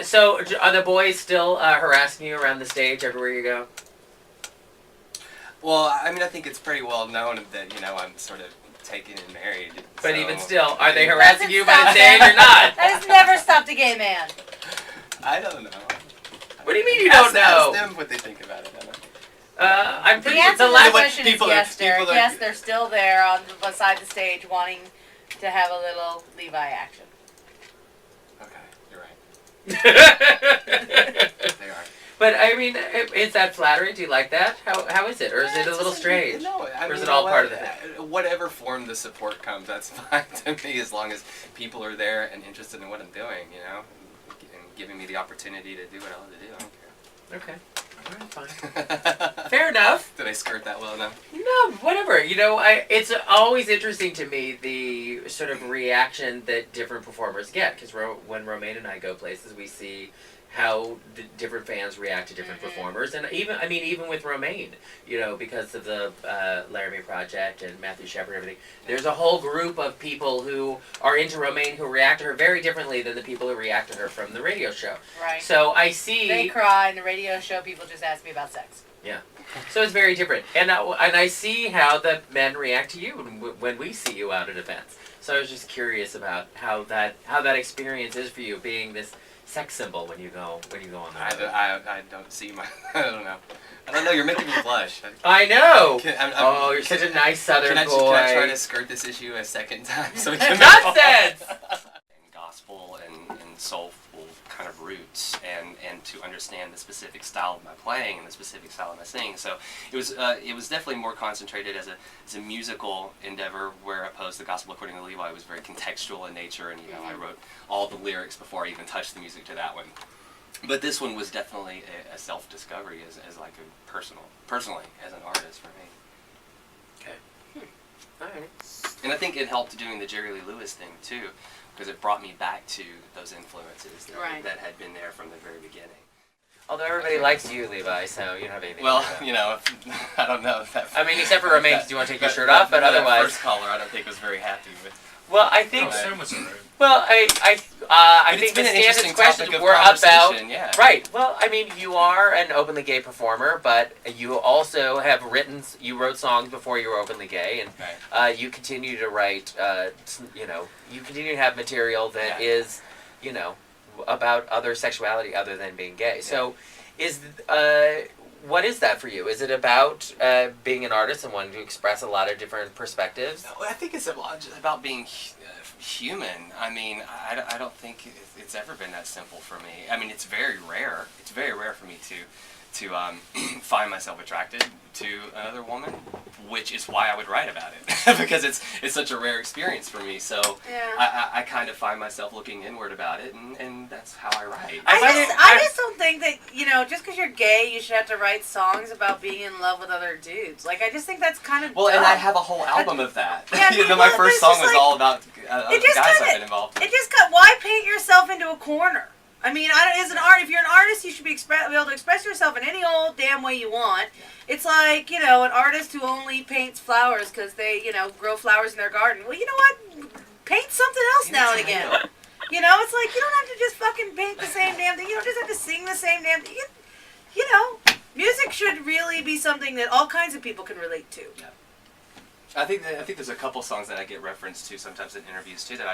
Speaker 11: So are the boys still harassing you around the stage everywhere you go?
Speaker 5: Well, I mean, I think it's pretty well known that, I'm sort of taken and married.
Speaker 11: But even still, are they harassing you by the stage or not?
Speaker 12: That has never stopped a gay man.
Speaker 5: I don't know.
Speaker 11: What do you mean you don't know?
Speaker 5: Ask them what they think about it. I don't know.
Speaker 11: I'm pretty
Speaker 12: The answer to the question is
Speaker 5: people
Speaker 12: yes,
Speaker 5: are-
Speaker 12: Derek.
Speaker 5: people are-
Speaker 12: Yes, they're still there on beside the stage wanting to have a little Levi action.
Speaker 5: Okay, you're right. They are.
Speaker 11: But I mean, is that flattering? Do you like that? How is it? Or is it a little strange?
Speaker 5: No,
Speaker 11: or is it all part of the thing?
Speaker 5: Whatever form the support comes, that's fine to me, as long as people are there and interested in what I'm doing, and giving me the opportunity to do what I love to do. I don't care.
Speaker 11: Okay. All right, fine. Fair enough.
Speaker 5: Did I skirt that well enough?
Speaker 11: No, whatever. It's always interesting to me, the sort of reaction that different performers get. Because when Romaine and I go places, we see how the different fans react to different performers. And even with Romaine, because of the Laramie Project and Matthew Shepard and everything, there's a whole group of people who are into Romaine who react to her very differently than the people who react to her from the radio show.
Speaker 12: Right.
Speaker 11: So I see...
Speaker 12: They cry in the radio show. People just ask me about sex.
Speaker 11: Yeah. So it's very different. And I see how the men react to you when we see you out at events. So I was just curious about how that experience is for you, being this sex symbol when you go on the road.
Speaker 5: I don't see my... I don't know. You're making me blush.
Speaker 11: I know.
Speaker 5: You're
Speaker 11: such a nice Southern boy.
Speaker 5: Can I try to skirt this issue a second time so we can...
Speaker 11: Nonsense!
Speaker 5: Gospel and soulful kind of roots, and to understand the specific style of my playing and the specific style of my singing. So it was definitely more concentrated as a musical endeavor, where opposed to Gospel According to Levi was very contextual in nature, and I wrote all the lyrics before I even touched the music to that one. But this one was definitely a self-discovery as like a personally as an artist for me.
Speaker 11: Okay. All right.
Speaker 5: And I think it helped doing the Jerry Lee Lewis thing too, because it brought me back to those influences that had been there from the very beginning.
Speaker 11: Although everybody likes you, Levi, so you don't have anything.
Speaker 5: Well,
Speaker 11: to
Speaker 5: I don't know if that...
Speaker 11: I mean, except for Romaine, do you want to take your shirt off? But otherwise...
Speaker 5: That first caller, I don't think was very happy with.
Speaker 11: Well, I think... Well, I think the standard questions were about...
Speaker 5: Yeah.
Speaker 11: Right. Well, I mean, you are an openly gay performer, but you also have written... You wrote songs before you were openly gay, and you continue to write, you continue to have material that is, about other sexuality other than being gay. Yeah. So, what is that for you? Is it about being an artist and wanting to express a lot of different perspectives?
Speaker 5: I think it's about being human. I mean, I don't think it's ever been that simple for me. I mean, it's very rare. It's very rare for me to find myself attracted to another woman, which is why I would write about it, because it's such a rare experience for me. So I kind of find myself looking inward about it, and that's how I write.
Speaker 12: I just don't think that, just because you're gay, you should have to write songs about being in love with other dudes. Like, I just think that's kind of dumb.
Speaker 5: And I have a whole album of that.
Speaker 12: Yeah,
Speaker 5: my first song was all about guys I've been involved with.
Speaker 12: Why paint yourself into a corner? I mean, as an art, if you're an artist, you should be able to express yourself in any old damn way you want. Yeah. It's like, you know, an artist who only paints flowers because they, you know, grow flowers in their garden. Well, you know what? Paint something else now and again. You know, it's like, you don't have to just fucking paint the same damn thing. You don't just have to sing the same damn thing. You know, music should really be something that all kinds of people can relate to.
Speaker 13: Yeah. I think there's a couple songs that I get referenced to sometimes in interviews too that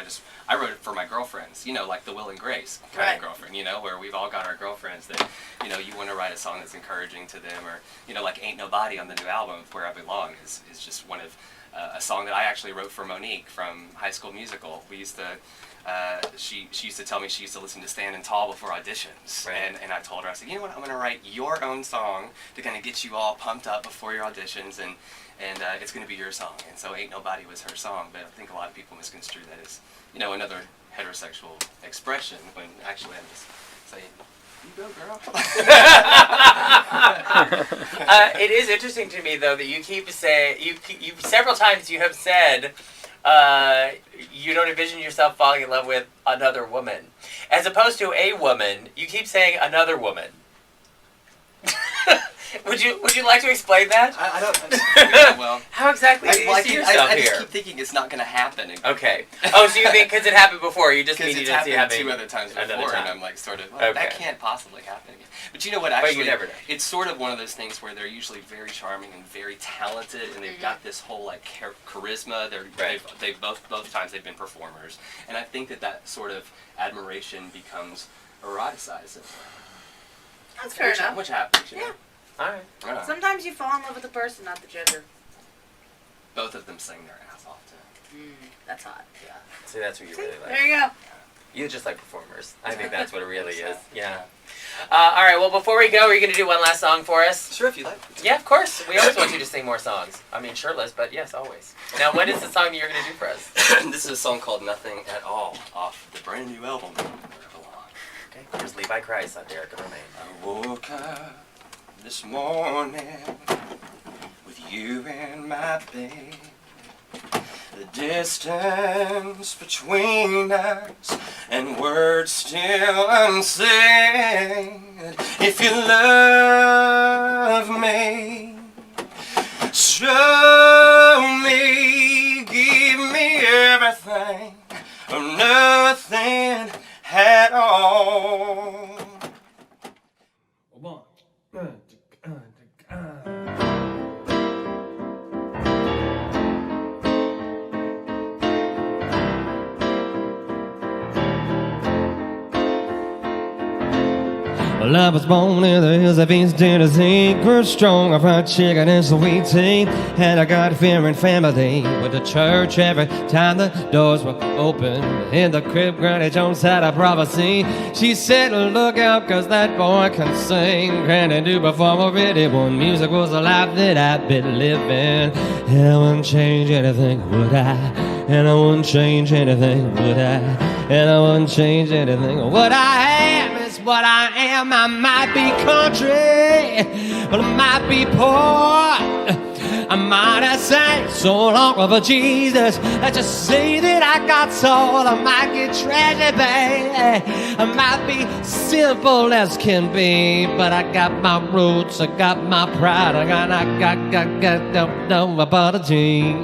Speaker 13: I wrote it for my girlfriends, you know, like the Will and Grace kind of girlfriend, you know, where we've all got our girlfriends that, you know, you want to write a song that's encouraging to them, or, you know, like Ain't Nobody on the new album, Where I Belong, is just one of a song that I actually wrote for Monique from High School Musical. We used to, she used to tell me she used to listen to Standing Tall before auditions, and I told her, I said, you know what, I'm going to write your own song to kind of get you all pumped up before your auditions, and it's going to be your song. And so Ain't Nobody was her song, but I think a lot of people misconstrue that as, you know, another heterosexual expression, when actually I'm just saying, you go, girl.
Speaker 11: It is interesting to me, though, that you keep saying, you several times you have said, you don't envision yourself falling in love with another woman. As opposed to a woman, you keep saying another woman. Would you like to explain that?
Speaker 13: I don't. Well,
Speaker 11: how exactly do you see yourself
Speaker 13: I
Speaker 11: here?
Speaker 13: just keep thinking it's not going to happen.
Speaker 11: Okay. Oh, so you think because it happened before, you just mean you didn't see it
Speaker 13: happened
Speaker 11: happening
Speaker 13: 2 other times before, and I'm like sort of, well,
Speaker 11: okay.
Speaker 13: That can't possibly happen again. But you know what? Actually,
Speaker 11: but you never know.
Speaker 13: It's sort of one of those things where they're usually very charming and very talented, and they've got this whole like charisma. They've both times they've been performers, and I think that sort of admiration becomes eroticized.
Speaker 12: That's fair enough.
Speaker 13: Which happens, you know?
Speaker 11: Alright.
Speaker 12: Sometimes you fall in love with the person, not the gender.
Speaker 13: Both of them sing their ass off too.
Speaker 12: That's hot.
Speaker 13: Yeah.
Speaker 11: See, that's what you really like.
Speaker 12: There you go.
Speaker 11: You just like performers. I think that's what it really is. Yeah. Alright, well, before we go, are you going to do one last song for us?
Speaker 13: Sure, if you like.
Speaker 11: Yeah, of course. We always want you to sing more songs. I mean, shirtless, but yes, always. Now, what is the song that you're going to do for us?
Speaker 13: This is a song called Nothing at All off the brand new album, Where I Belong.
Speaker 11: Okay, here's Levi Christ on Derek and Romaine.
Speaker 13: I woke up this morning with you in my bed. The distance between us and words still unsaid. If you love me, show me, give me everything or nothing at all.
Speaker 4: Well, I was born in the hills of East Tennessee. Grew strong, I fried chicken and sweet tea. And I got fearing family. Went to church every time the doors were open. In the crib, Granny Jones had a prophecy. She said, look out, cause that boy can sing. Granny knew before already when music was the life that I'd been living. And I wouldn't change anything, would I? And I wouldn't change anything, would I? And I wouldn't change anything. What I am is what I am. I might be country, but I might be poor. I might have sang so long for Jesus. I just say that I got soul. I might get treasure, baby. I might be simple as can be, but I got my roots. I got my pride. I got no apology.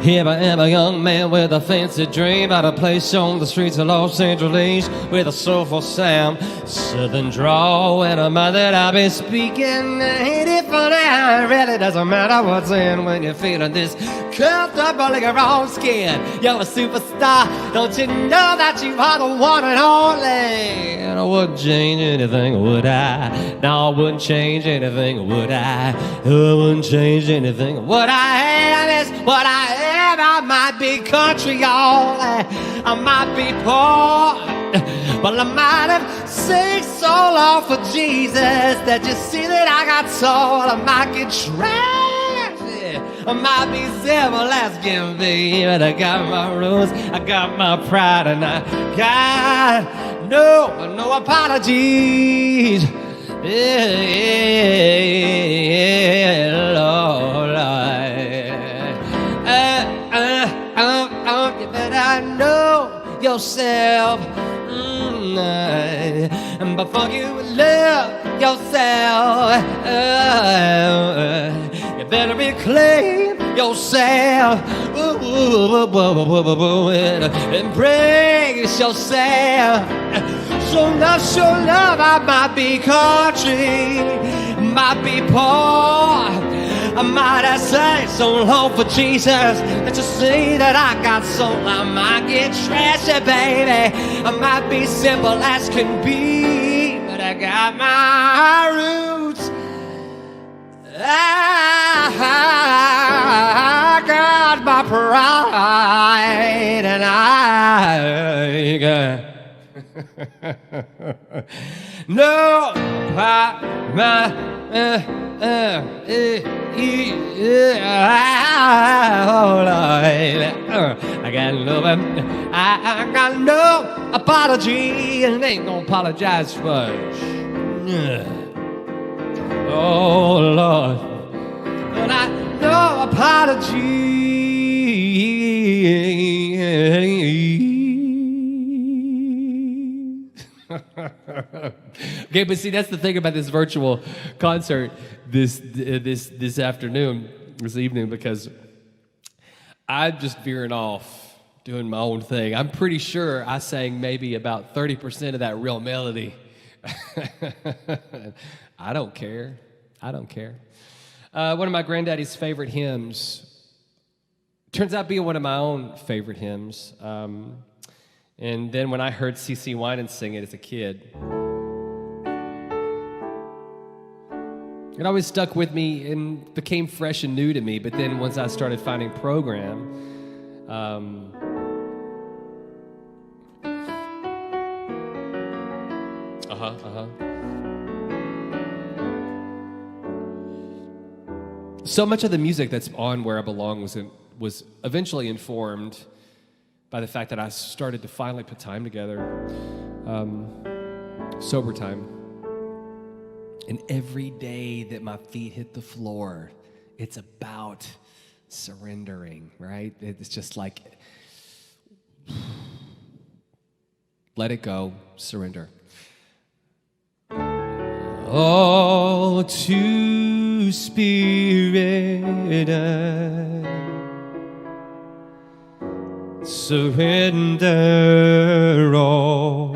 Speaker 4: Here I am, a young man with a fancy dream about a place on the streets of Los Angeles with a soulful sound, southern drawl, and a mind that I'll be speaking. Ain't it funny how it really doesn't matter what's in when you're feeling this comfortable in your own skin. You're a superstar, don't you know that you are the one and only? And I wouldn't change anything, would I? No, I wouldn't change anything, would I? I wouldn't change anything. What I am is what I am. I might be country, y'all. I might be poor, but I might have sing so long for Jesus that you see that I got soul. I might get trash, I might be simple as can be, but I got my rules, I got my pride, and I got no apologies. Yeah. yourself. Before you love yourself, you better reclaim yourself. Embrace yourself. Show love, I might be country, might be poor, I might have sang so long for Jesus that you see that I got soul. I might get trashy, baby, I might be simple as can be, but I got my roots. I got my pride, and I got no my I got no apology, and ain't gonna apologize for oh Lord, and I no apology. Okay, but see, that's the thing about this virtual concert this evening, because I'm just veering off, doing my own thing. I'm pretty sure I sang maybe about 30% of that real melody. I don't care. One of my granddaddy's favorite hymns turns out being one of my own favorite hymns. And then when I heard C.C. Winans sing it as a kid, it always stuck with me and became fresh and new to me. But then once I started finding program, so much of the music that's on Where I Belong was eventually informed by the fact that I started to finally put time together, sober time. And every day that my feet hit the floor, it's about surrendering, right? It's just like, let it go, surrender. All to Spirit, surrender all.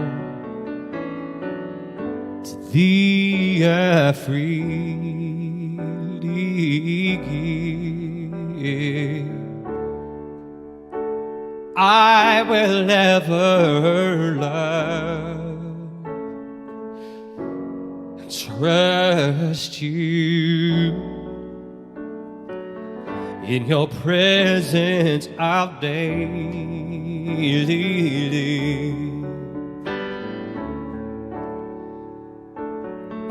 Speaker 4: To Thee I freely give. I will ever love, trust you. In your presence I'll daily live.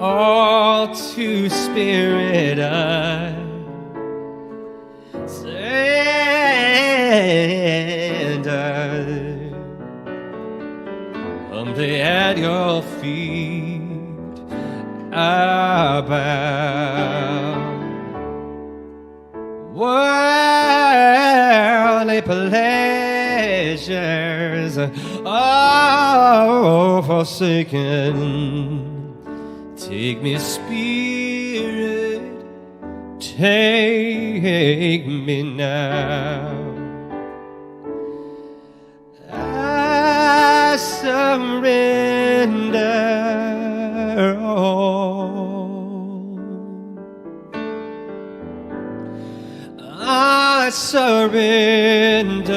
Speaker 4: All to Spirit I surrender. Humbly at your feet I bow. Worldly pleasures are forsaken. Take me, Spirit, take me now. I surrender all. I surrender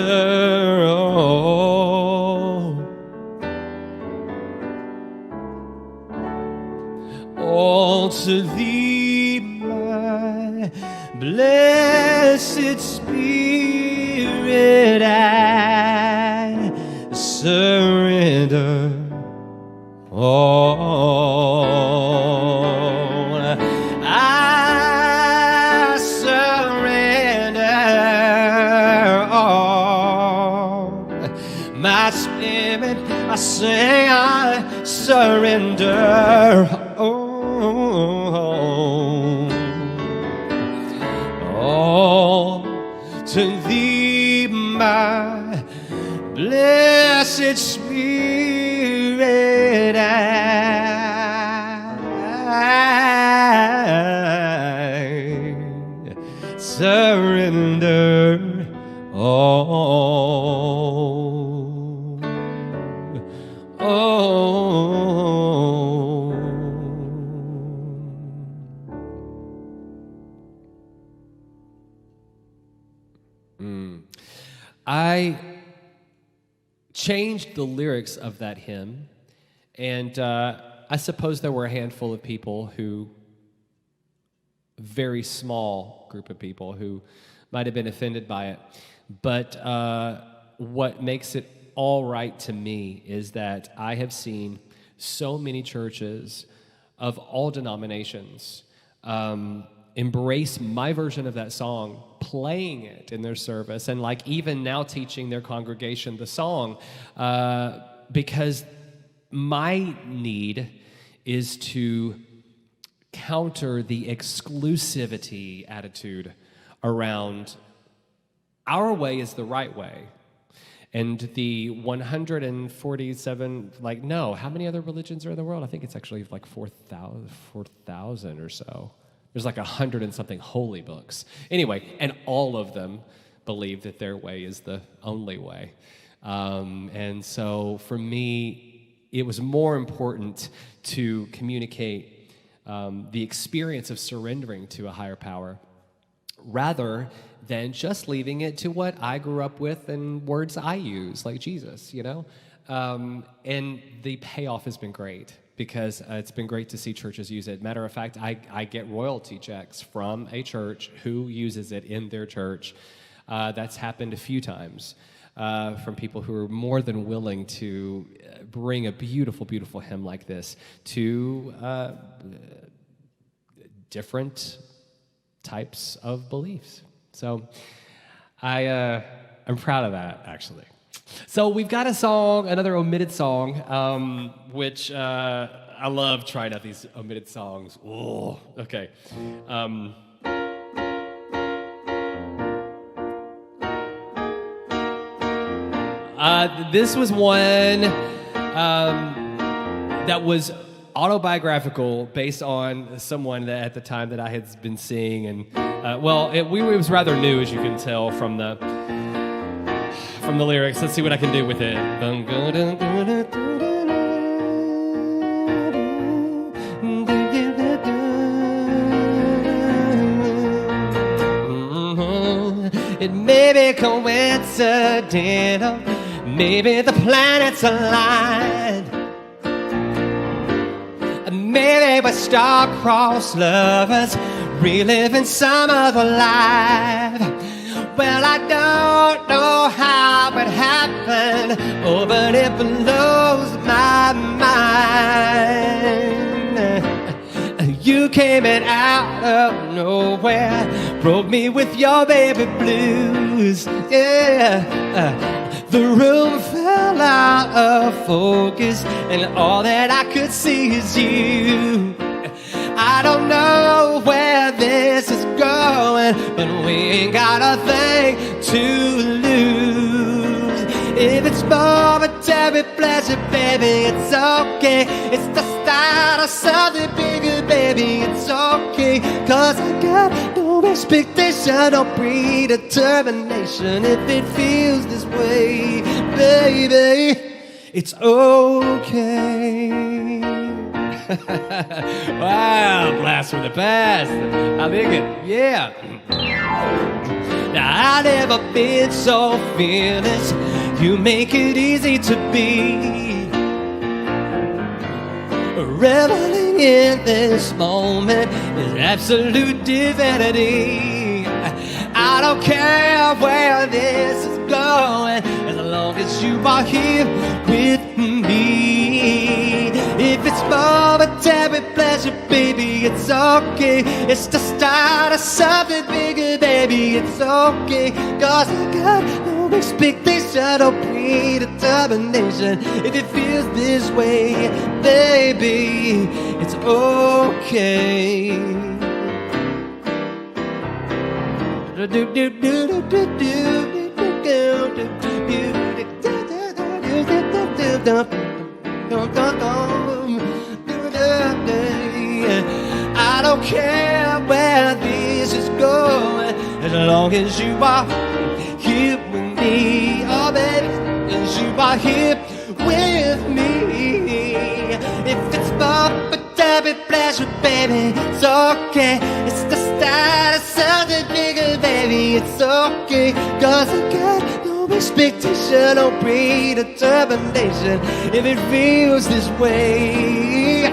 Speaker 4: all. All to Thee, my blessed Spirit, I surrender all. I surrender all. My spirit, I sing, I surrender all. All to Thee, my blessed Spirit, surrender all. Oh. I changed the lyrics of that hymn, and I suppose there were a handful of people who, very small group of people who might have been offended by it. But what makes it all right to me is that I have seen so many churches of all denominations embrace my version of that song, playing it in their service, and like even now teaching their congregation the song, because my need is to counter the exclusivity attitude around our way is the right way. And the 147, like, no, how many other religions are in the world? I think it's actually like 4,000 or so. There's like 100 and something holy books. Anyway, and all of them believe that their way is the only way. And so for me, it was more important to communicate the experience of surrendering to a higher power rather than just leaving it to what I grew up with and words I use, like Jesus, you know? And the payoff has been great because it's been great to see churches use it. Matter of fact, I get royalty checks from a church who uses it in their church. That's happened a few times from people who are more than willing to bring a beautiful, beautiful hymn like this to different types of beliefs. So I'm proud of that, actually. So we've got a song, another omitted song, which I love trying out these omitted songs. Oh, okay. This was one that was autobiographical, based on someone that at the time that I had been seeing, and it was rather new, as you can tell from the lyrics. Let's see what I can do with it. It may be coincidental, maybe the planets aligned. Maybe we're star-crossed lovers reliving some other life. Well, I don't know how it happened, oh, but it blows my mind. You came in out of nowhere, broke me with your baby blues, yeah. The room fell out of focus, and all that I could see is you. I don't know where this is going, but we ain't got a thing to lose. If it's momentary pleasure, baby, it's okay. It's the start of something bigger, baby, it's okay. 'Cause I got no expectation or predetermination. If it feels this way, baby, it's okay. Wow, blast from the past. I dig it, yeah. Now, I've never been so fearless. You make it easy to be. Reveling in this moment is absolute divinity. I don't care where this is going, as long as you are here with me. If it's momentary pleasure, baby, it's okay. It's the start of something bigger, baby, it's okay. 'Cause I got no expectation or predetermination. If it feels this way, baby, it's okay. I don't care where this is going, as long as you are here with me. Oh, baby, as you are here with me. If it's more for every pleasure, baby, it's okay. It's the start of something bigger, baby, it's okay. Cause I got no expectation, no predetermination. If it feels this way,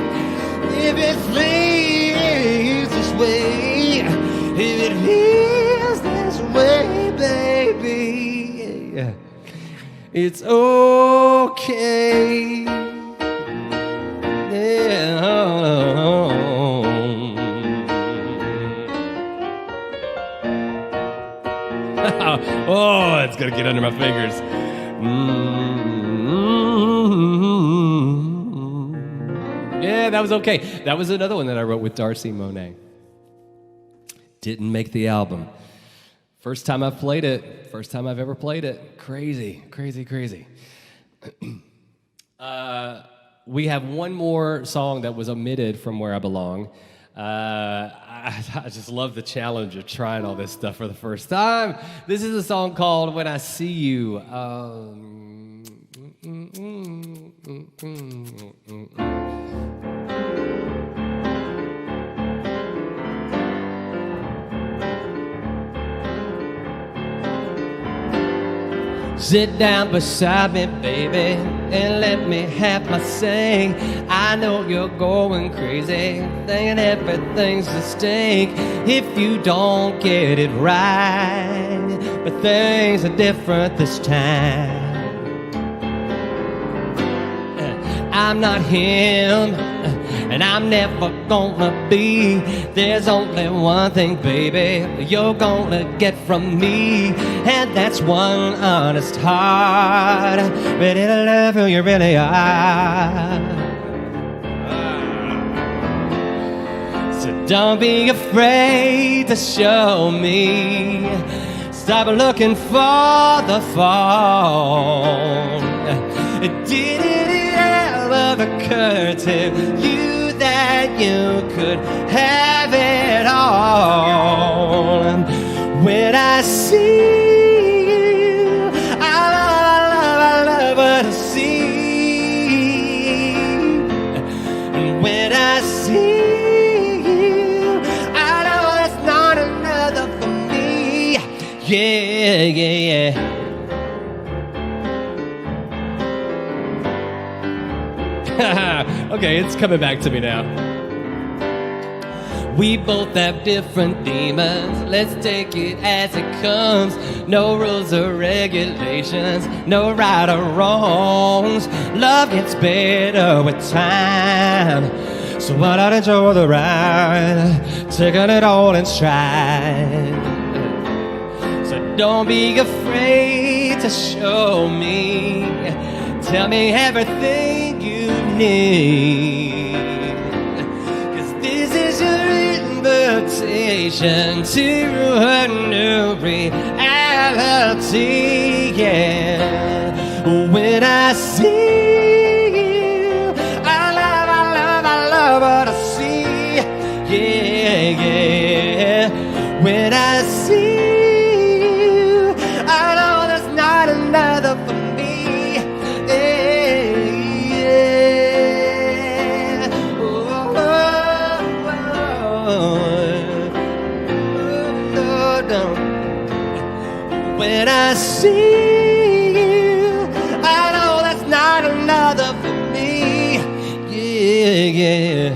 Speaker 4: if it feels this way, if it feels this way, baby, it's okay. Yeah. Oh, it's gonna get under my fingers. Yeah, that was okay. That was another one that I wrote with Darcy Monet. Didn't make the album. First time I've played it. First time I've ever played it. Crazy, crazy, crazy. We have one more song that was omitted from Where I Belong. I just love the challenge of trying all this stuff for the first time. This is a song called When I See You. Sit down beside me, baby, and let me have my say. I know you're going crazy, thinking everything's a mistake if you don't get it right. But things are different this time. I'm not him, and I'm never gonna be. There's only one thing, baby, you're gonna get from me, and that's one honest heart, ready to love who you really are. So don't be afraid to show me. Stop looking for the phone. Did it ever occur to you that you could have it all? When I see you, I love what I see. And when I see you, I know it's not another for me. Yeah, yeah, yeah. Okay, it's coming back to me now. We both have different demons. Let's take it as it comes. No rules or regulations, no right or wrongs. Love gets better with time. So why not enjoy the ride, taking it all in stride. So don't be afraid to show me. Tell me everything you need. 'Cause this is your invitation to a new reality, yeah. When I see you, I love what I see, yeah, yeah. When I see you, I know there's not another for me. When I see you, I know that's not another for me. Yeah, yeah.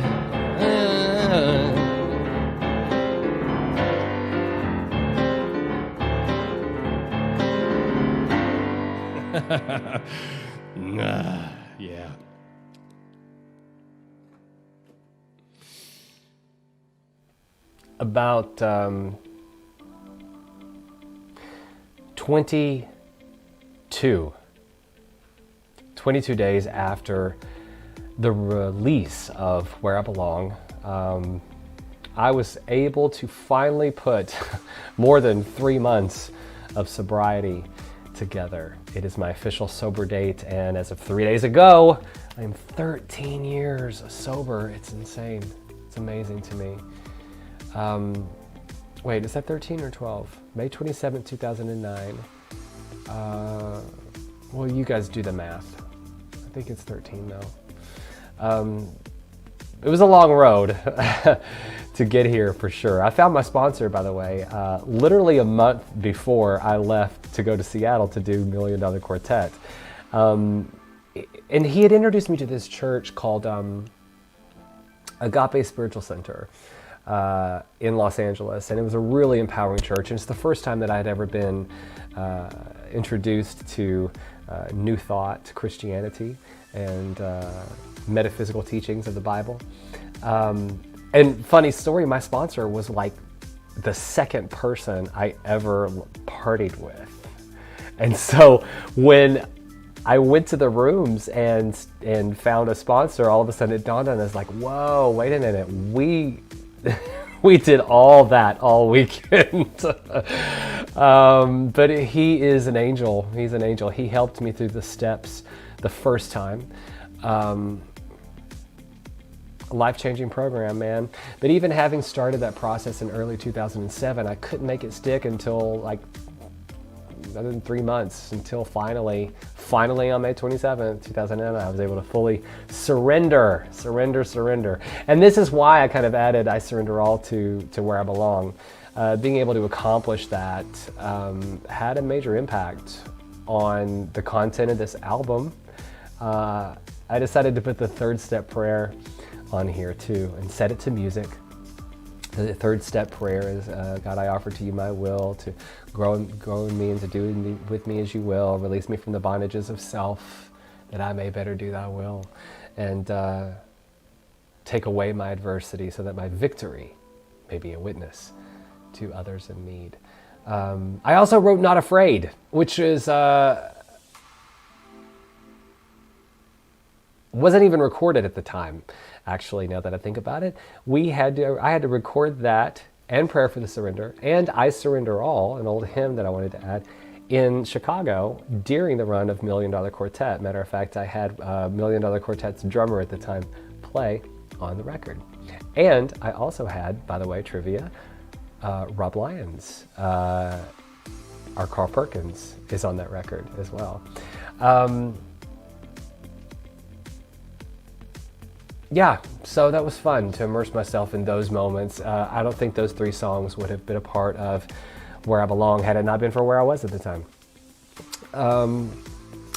Speaker 4: Yeah.
Speaker 1: About 22 days after the release of Where I Belong, I was able to finally put more than 3 months of sobriety together. It is my official sober date, and as of 3 days ago, I'm 13 years sober. It's insane. It's amazing to me. wait, is that 13 or 12? May 27th, 2009. Well, you guys do the math. I think it's 13 now. It was a long road to get here for sure. I found my sponsor, by the way, literally a month before I left to go to Seattle to do $1 Million Quartet. And he had introduced me to this church called Agape Spiritual Center in Los Angeles. And it was a really empowering church. And it's the first time that I had ever been introduced to New Thought Christianity and metaphysical teachings of the Bible. And funny story, my sponsor was like the second person I ever partied with. And so when I went to the rooms and found a sponsor, all of a sudden it dawned on us like, whoa, wait a minute, we did all that all weekend. But he is an angel. He's an angel. He helped me through the steps the first time. Life-changing program, man. But even having started that process in early 2007, I couldn't make it stick until like other than 3 months, until finally on May 27th, 2009, I was able to fully surrender. And this is why I kind of added I surrender all to Where I Belong. Being able to accomplish that had a major impact on the content of this album. I decided to put the third step prayer on here too and set it to music. The third step prayer is, God, I offer to you my will to grow in me and to do with me as you will. Release me from the bondages of self, that I may better do thy will. And take away my adversity so that my victory may be a witness to others in need. I also wrote Not Afraid, which is wasn't even recorded at the time. Actually, now that I think about it, I had to record that and Prayer for the Surrender and I Surrender All, an old hymn that I wanted to add, in Chicago during the run of $1 Million Quartet. Matter of fact, I had $1 Million Quartet's drummer at the time play on the record. And I also had, by the way, trivia, Rob Lyons, our Carl Perkins is on that record as well. Yeah, so that was fun to immerse myself in those moments. I don't think those 3 songs would have been a part of Where I Belong had it not been for where I was at the time.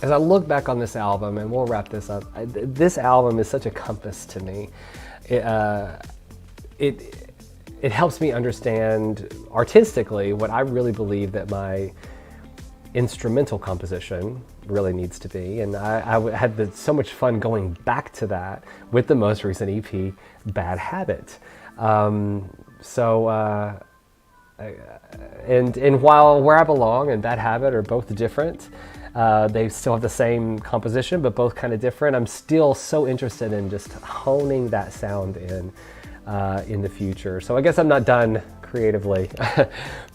Speaker 1: As I look back on this album, and we'll wrap this up, this album is such a compass to me. It helps me understand artistically what I really believe that my instrumental composition really needs to be, and I had so much fun going back to that with the most recent EP, Bad Habit. And while Where I Belong and Bad Habit are both different, they still have the same composition, but both kind of different. I'm still so interested in just honing that sound in the future. So I guess I'm not done creatively,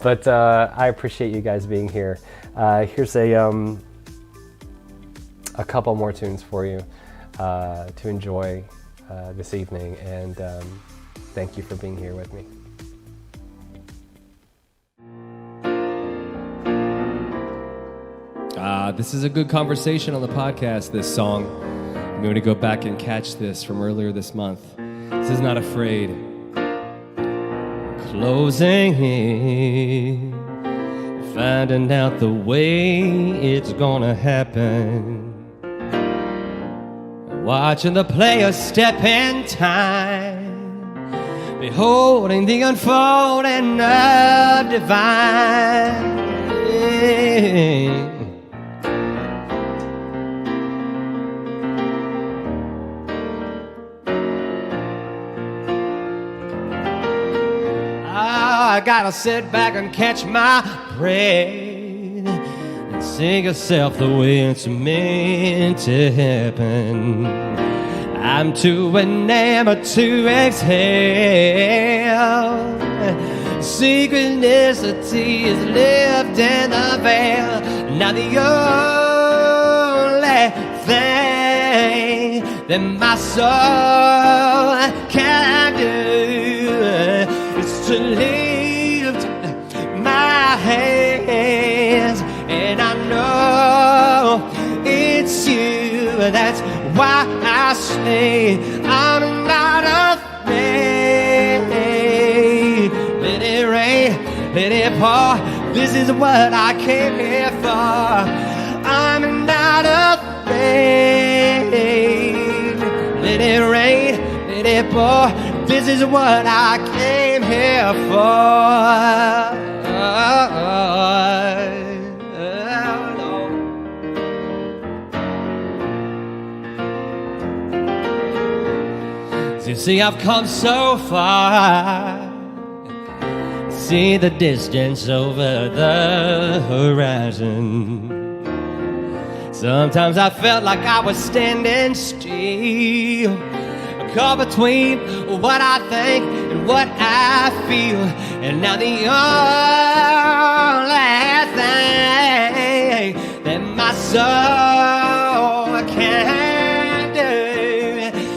Speaker 1: but I appreciate you guys being here. Here's a couple more tunes for you to enjoy this evening, and thank you for being here with me. This is a good conversation on the podcast, this song. I'm going to go back and catch this from earlier this month. This is Not Afraid. Closing in, finding out the way it's gonna happen. Watching the players step in time, beholding the unfolding of divine. I gotta sit back and catch my breath and sing yourself the way it's meant to happen. I'm too enamored to exhale. Synchronicity is lived in the veil. Now the only thing that my soul can do is to live
Speaker 4: say I'm not afraid. Let it rain, let it pour. This is what I came here for. I'm not afraid. Let it rain, let it pour. This is what I came here for. You see, I've come so far. See the distance over the horizon. Sometimes I felt like I was standing still, caught between what I think and what I feel. And now the only thing that my soul can do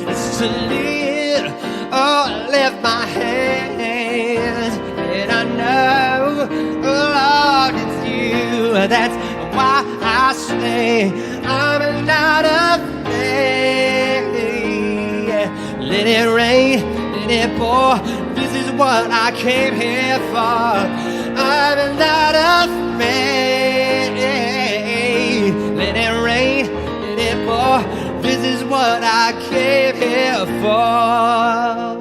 Speaker 4: is to lift my hands. And I know, Lord, it's you. That's why I say I'm not afraid. Let it rain, let it pour. This is what I came here for. I'm not afraid. Let it rain, let it pour. This is what I came here for.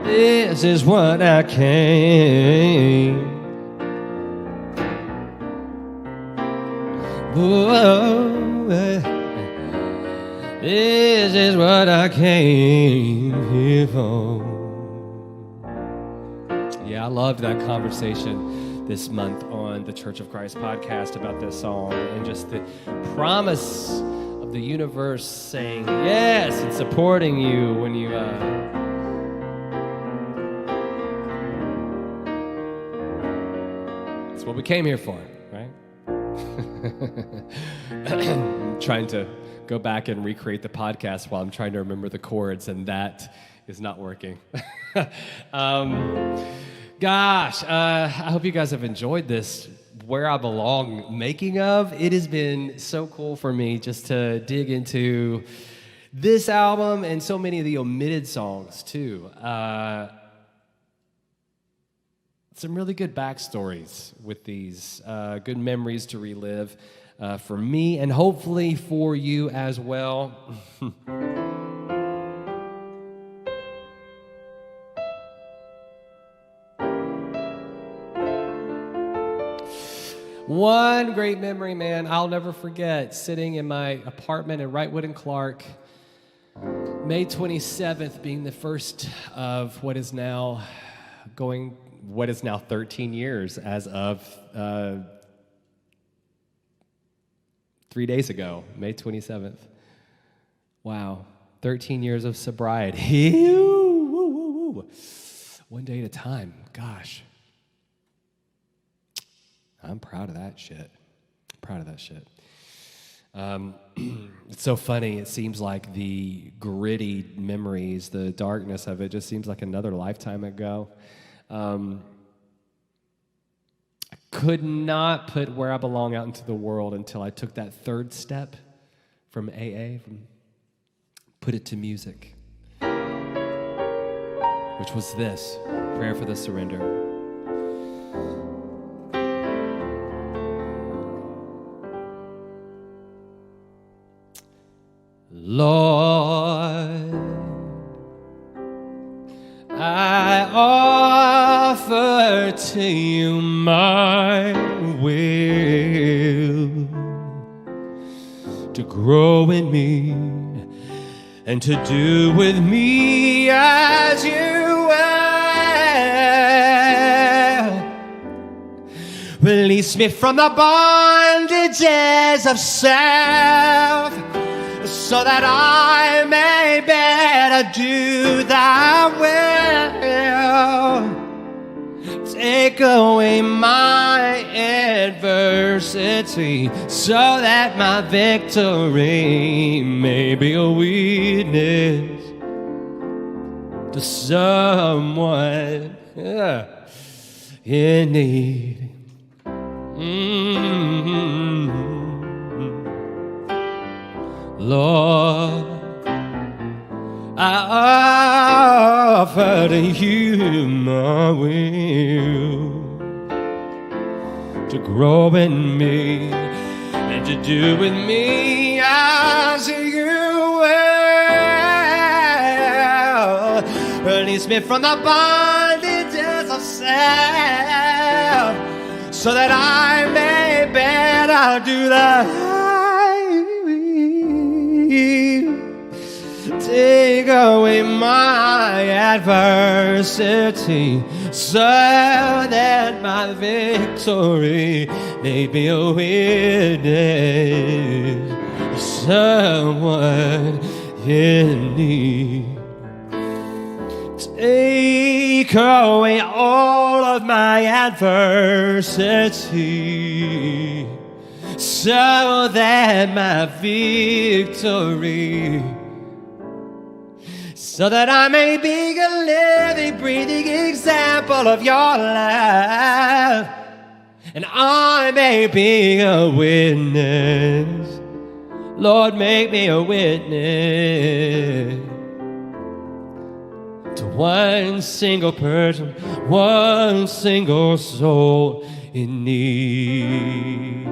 Speaker 4: This is what I came. This is what I came here for. Yeah, I loved that conversation this month on the Church of Christ podcast about this song and just the promise of the universe saying yes and supporting you when you it's what we came here for, right? I'm trying to go back and recreate the podcast while I'm trying to remember the chords, and that is not working. Gosh, I hope you guys have enjoyed this Where I Belong making of. It has been so cool for me just to dig into this album and so many of the omitted songs too. Some really good backstories with these, good memories to relive for me and hopefully for you as well. One great memory, man, I'll never forget sitting in my apartment in Wrightwood and Clark, May 27th being the first of what is now 13 years as of 3 days ago, May 27th. Wow, 13 years of sobriety. One day at a time, gosh. I'm proud of that shit. It's so funny. It seems like the gritty memories, the darkness of it just seems like another lifetime ago. I could not put Where I Belong out into the world until I took that third step from AA, put it to music, which was this, Prayer for the Surrender. Lord, I offer to you my will to grow in me and to do with me as you will. Release me from the bondages of self, so that I may better do thy will. Take away my adversity, so that my victory may be a witness to someone in need. Lord, I offer to you my will to grow in me and to do with me as you will. Release me from the bondages of self so that I may better do the take away my adversity so that my victory may be a witness. Someone in need. Take away all of my adversity so that my victory, so that I may be a living, breathing example of your life, and I may be a witness. Lord, make me a witness to one single person, one single soul in need.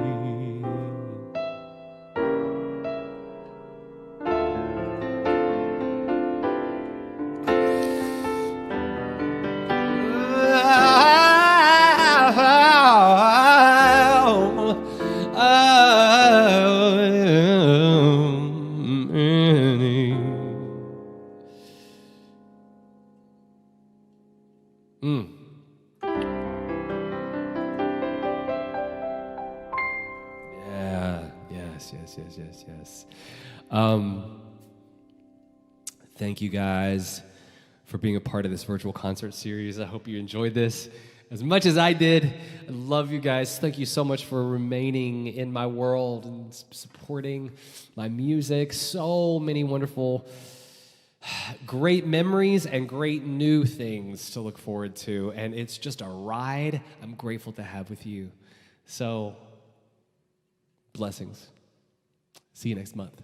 Speaker 4: Yes. Thank you guys for being a part of this virtual concert series. I hope you enjoyed this as much as I did. I love you guys. Thank you so much for remaining in my world and supporting my music. So many wonderful, great memories and great new things to look forward to. And it's just a ride I'm grateful to have with you. So, blessings. See you next month.